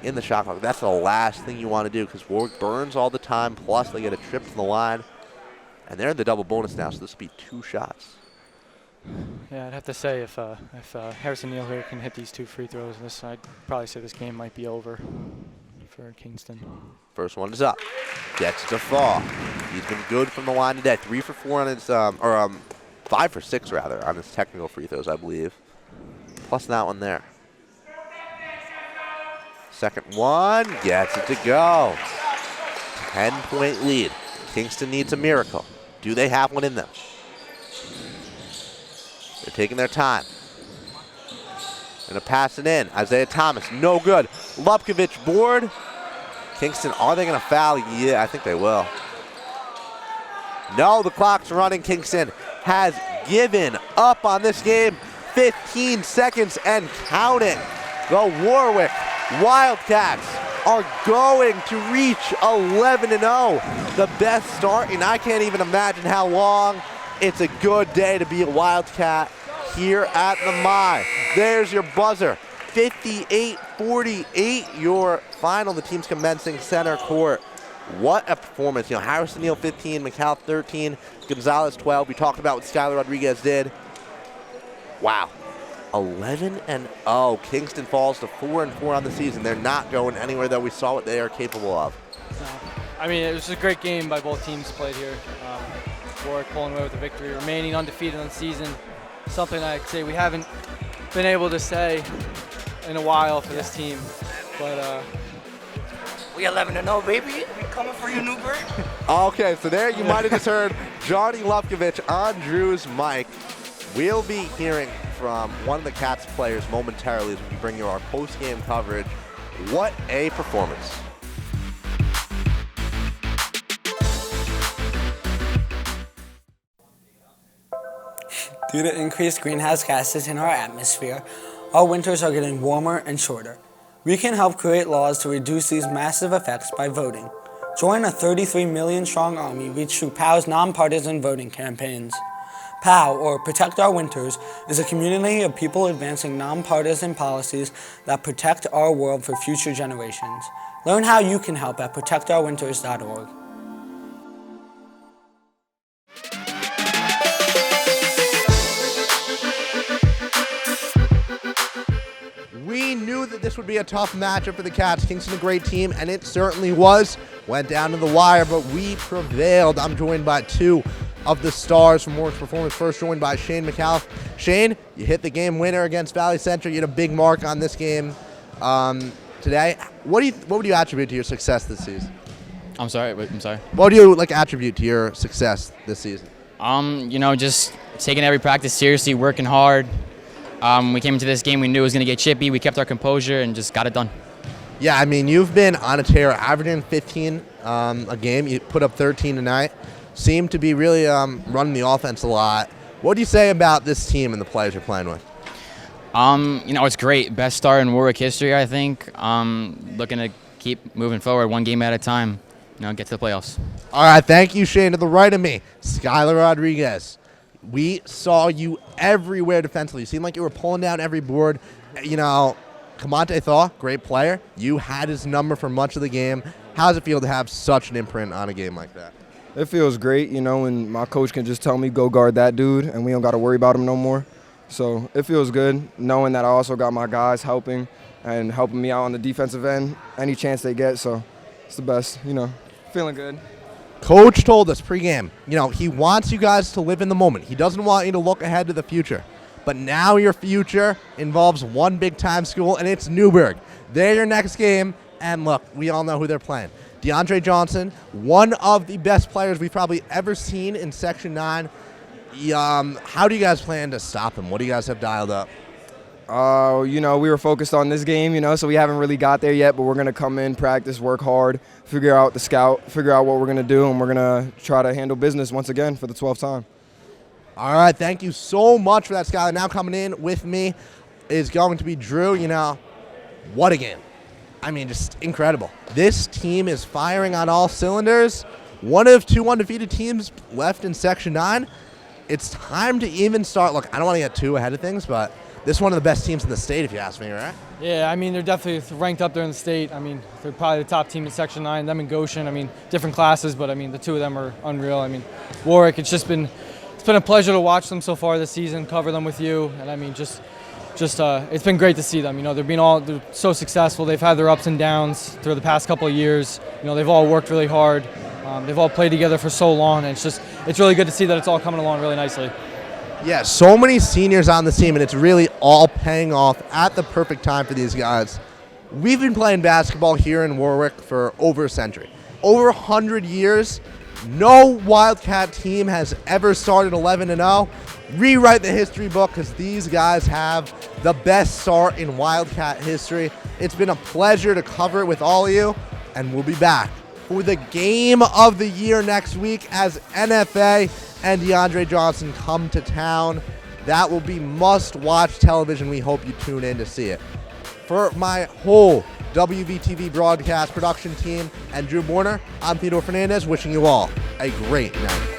in the shot clock. That's the last thing you want to do because Warwick burns all the time. Plus, they get a trip to the line. And they're in the double bonus now, so this will be 2 shots. Yeah, I'd have to say if Harrison Neal here can hit these 2 free throws, I'd probably say this game might be over for Kingston. First one is up. Gets to fall. He's been good from the line today. 3 for 4 on his, 5 for 6 rather, on his technical free throws, I believe. Plus that one there. Second one, gets it to go. 10-point lead. Kingston needs a miracle. Do they have one in them? They're taking their time. Gonna pass it in. Isaiah Thomas, no good. Lupkovich board. Kingston, are they gonna foul? Yeah, I think they will. No, the clock's running. Kingston has given up on this game. 15 seconds and counting. The Warwick Wildcats are going to reach 11-0. The best start, and I can't even imagine how long. It's a good day to be a Wildcat here at the My. There's your buzzer. 58-48, your final. The team's commencing center court. What a performance. Harrison Neal 15, McCall 13, Gonzalez 12. We talked about what Skylar Rodriguez did. Wow. 11-0. Kingston falls to 4-4 on the season. They're not going anywhere, though. We saw what they are capable of. I mean, it was a great game by both teams played here. Warwick pulling away with the victory, remaining undefeated on the season. Something I'd say we haven't been able to say in a while for this team. But we 11-0, baby. We coming for you, Newburgh. Okay, so there you might have just heard Johnny Lufkovich on Drew's mic. We'll be hearing from one of the Cats players momentarily as we bring you our post-game coverage. What a performance. Due to increased greenhouse gases in our atmosphere, our winters are getting warmer and shorter. We can help create laws to reduce these massive effects by voting. Join a 33 million strong army reach through POW's nonpartisan voting campaigns. POW, or Protect Our Winters, is a community of people advancing nonpartisan policies that protect our world for future generations. Learn how you can help at protectourwinters.org. We knew that this would be a tough matchup for the Cats. Kingston, a great team, and it certainly was. Went down to the wire, but we prevailed. I'm joined by two of the stars from Warwick's performance. First, joined by Shane McCall. Shane, you hit the game winner against Valley Central. You had a big mark on this game today. What would you attribute to your success this season? I'm sorry. What do you attribute to your success this season? Just taking every practice seriously, working hard. We came into this game, we knew it was going to get chippy. We kept our composure and just got it done. Yeah, I mean, you've been on a tear, averaging 15 a game. You put up 13 tonight. Seem to be really running the offense a lot. What do you say about this team and the players you're playing with? It's great. Best start in Warwick history, I think. Looking to keep moving forward one game at a time, get to the playoffs. All right, thank you, Shane. To the right of me, Skylar Rodriguez. We saw you everywhere defensively. You seemed like you were pulling down every board. Kamante Thaw, great player. You had his number for much of the game. How does it feel to have such an imprint on a game like that? It feels great, when my coach can just tell me, go guard that dude, and we don't got to worry about him no more. So it feels good knowing that I also got my guys helping me out on the defensive end any chance they get. So it's the best, feeling good. Coach told us pregame, he wants you guys to live in the moment. He doesn't want you to look ahead to the future. But now your future involves one big-time school, and it's Newburgh. They're your next game, and look, we all know who they're playing. DeAndre Johnson, one of the best players we've probably ever seen in Section 9. How do you guys plan to stop him? What do you guys have dialed up? We were focused on this game, so we haven't really got there yet, but we're going to come in, practice, work hard, figure out the scout, figure out what we're going to do, and we're going to try to handle business once again for the 12th time. All right, thank you so much for that, Skylar. Now coming in with me is going to be Drew. What a game. I mean, just incredible. This team is firing on all cylinders. One of two undefeated teams left in Section 9. It's time to even start. Look, I don't want to get too ahead of things, but this is one of the best teams in the state, if you ask me, right? Yeah, I mean, they're definitely ranked up there in the state. I mean, they're probably the top team in Section 9. Them and Goshen, different classes, but, the two of them are unreal. Warwick, it's been a pleasure to watch them so far this season, cover them with you, and it's been great to see them. They're so successful. They've had their ups and downs through the past couple of years. They've all worked really hard. They've all played together for so long, and it's really good to see that it's all coming along really nicely. Yeah, so many seniors on the team, and it's really all paying off at the perfect time for these guys. We've been playing basketball here in Warwick for over a century. Over 100 years, no Wildcat team has ever started 11-0. Rewrite the history book because these guys have the best start in Wildcat history. It's been a pleasure to cover it with all of you, and we'll be back for the game of the year next week as NFA and DeAndre Johnson come to town. That will be must-watch television. We hope you tune in to see it. For my whole WVTV broadcast production team, and Drew Borner, I'm Theodore Fernandez, wishing you all a great night.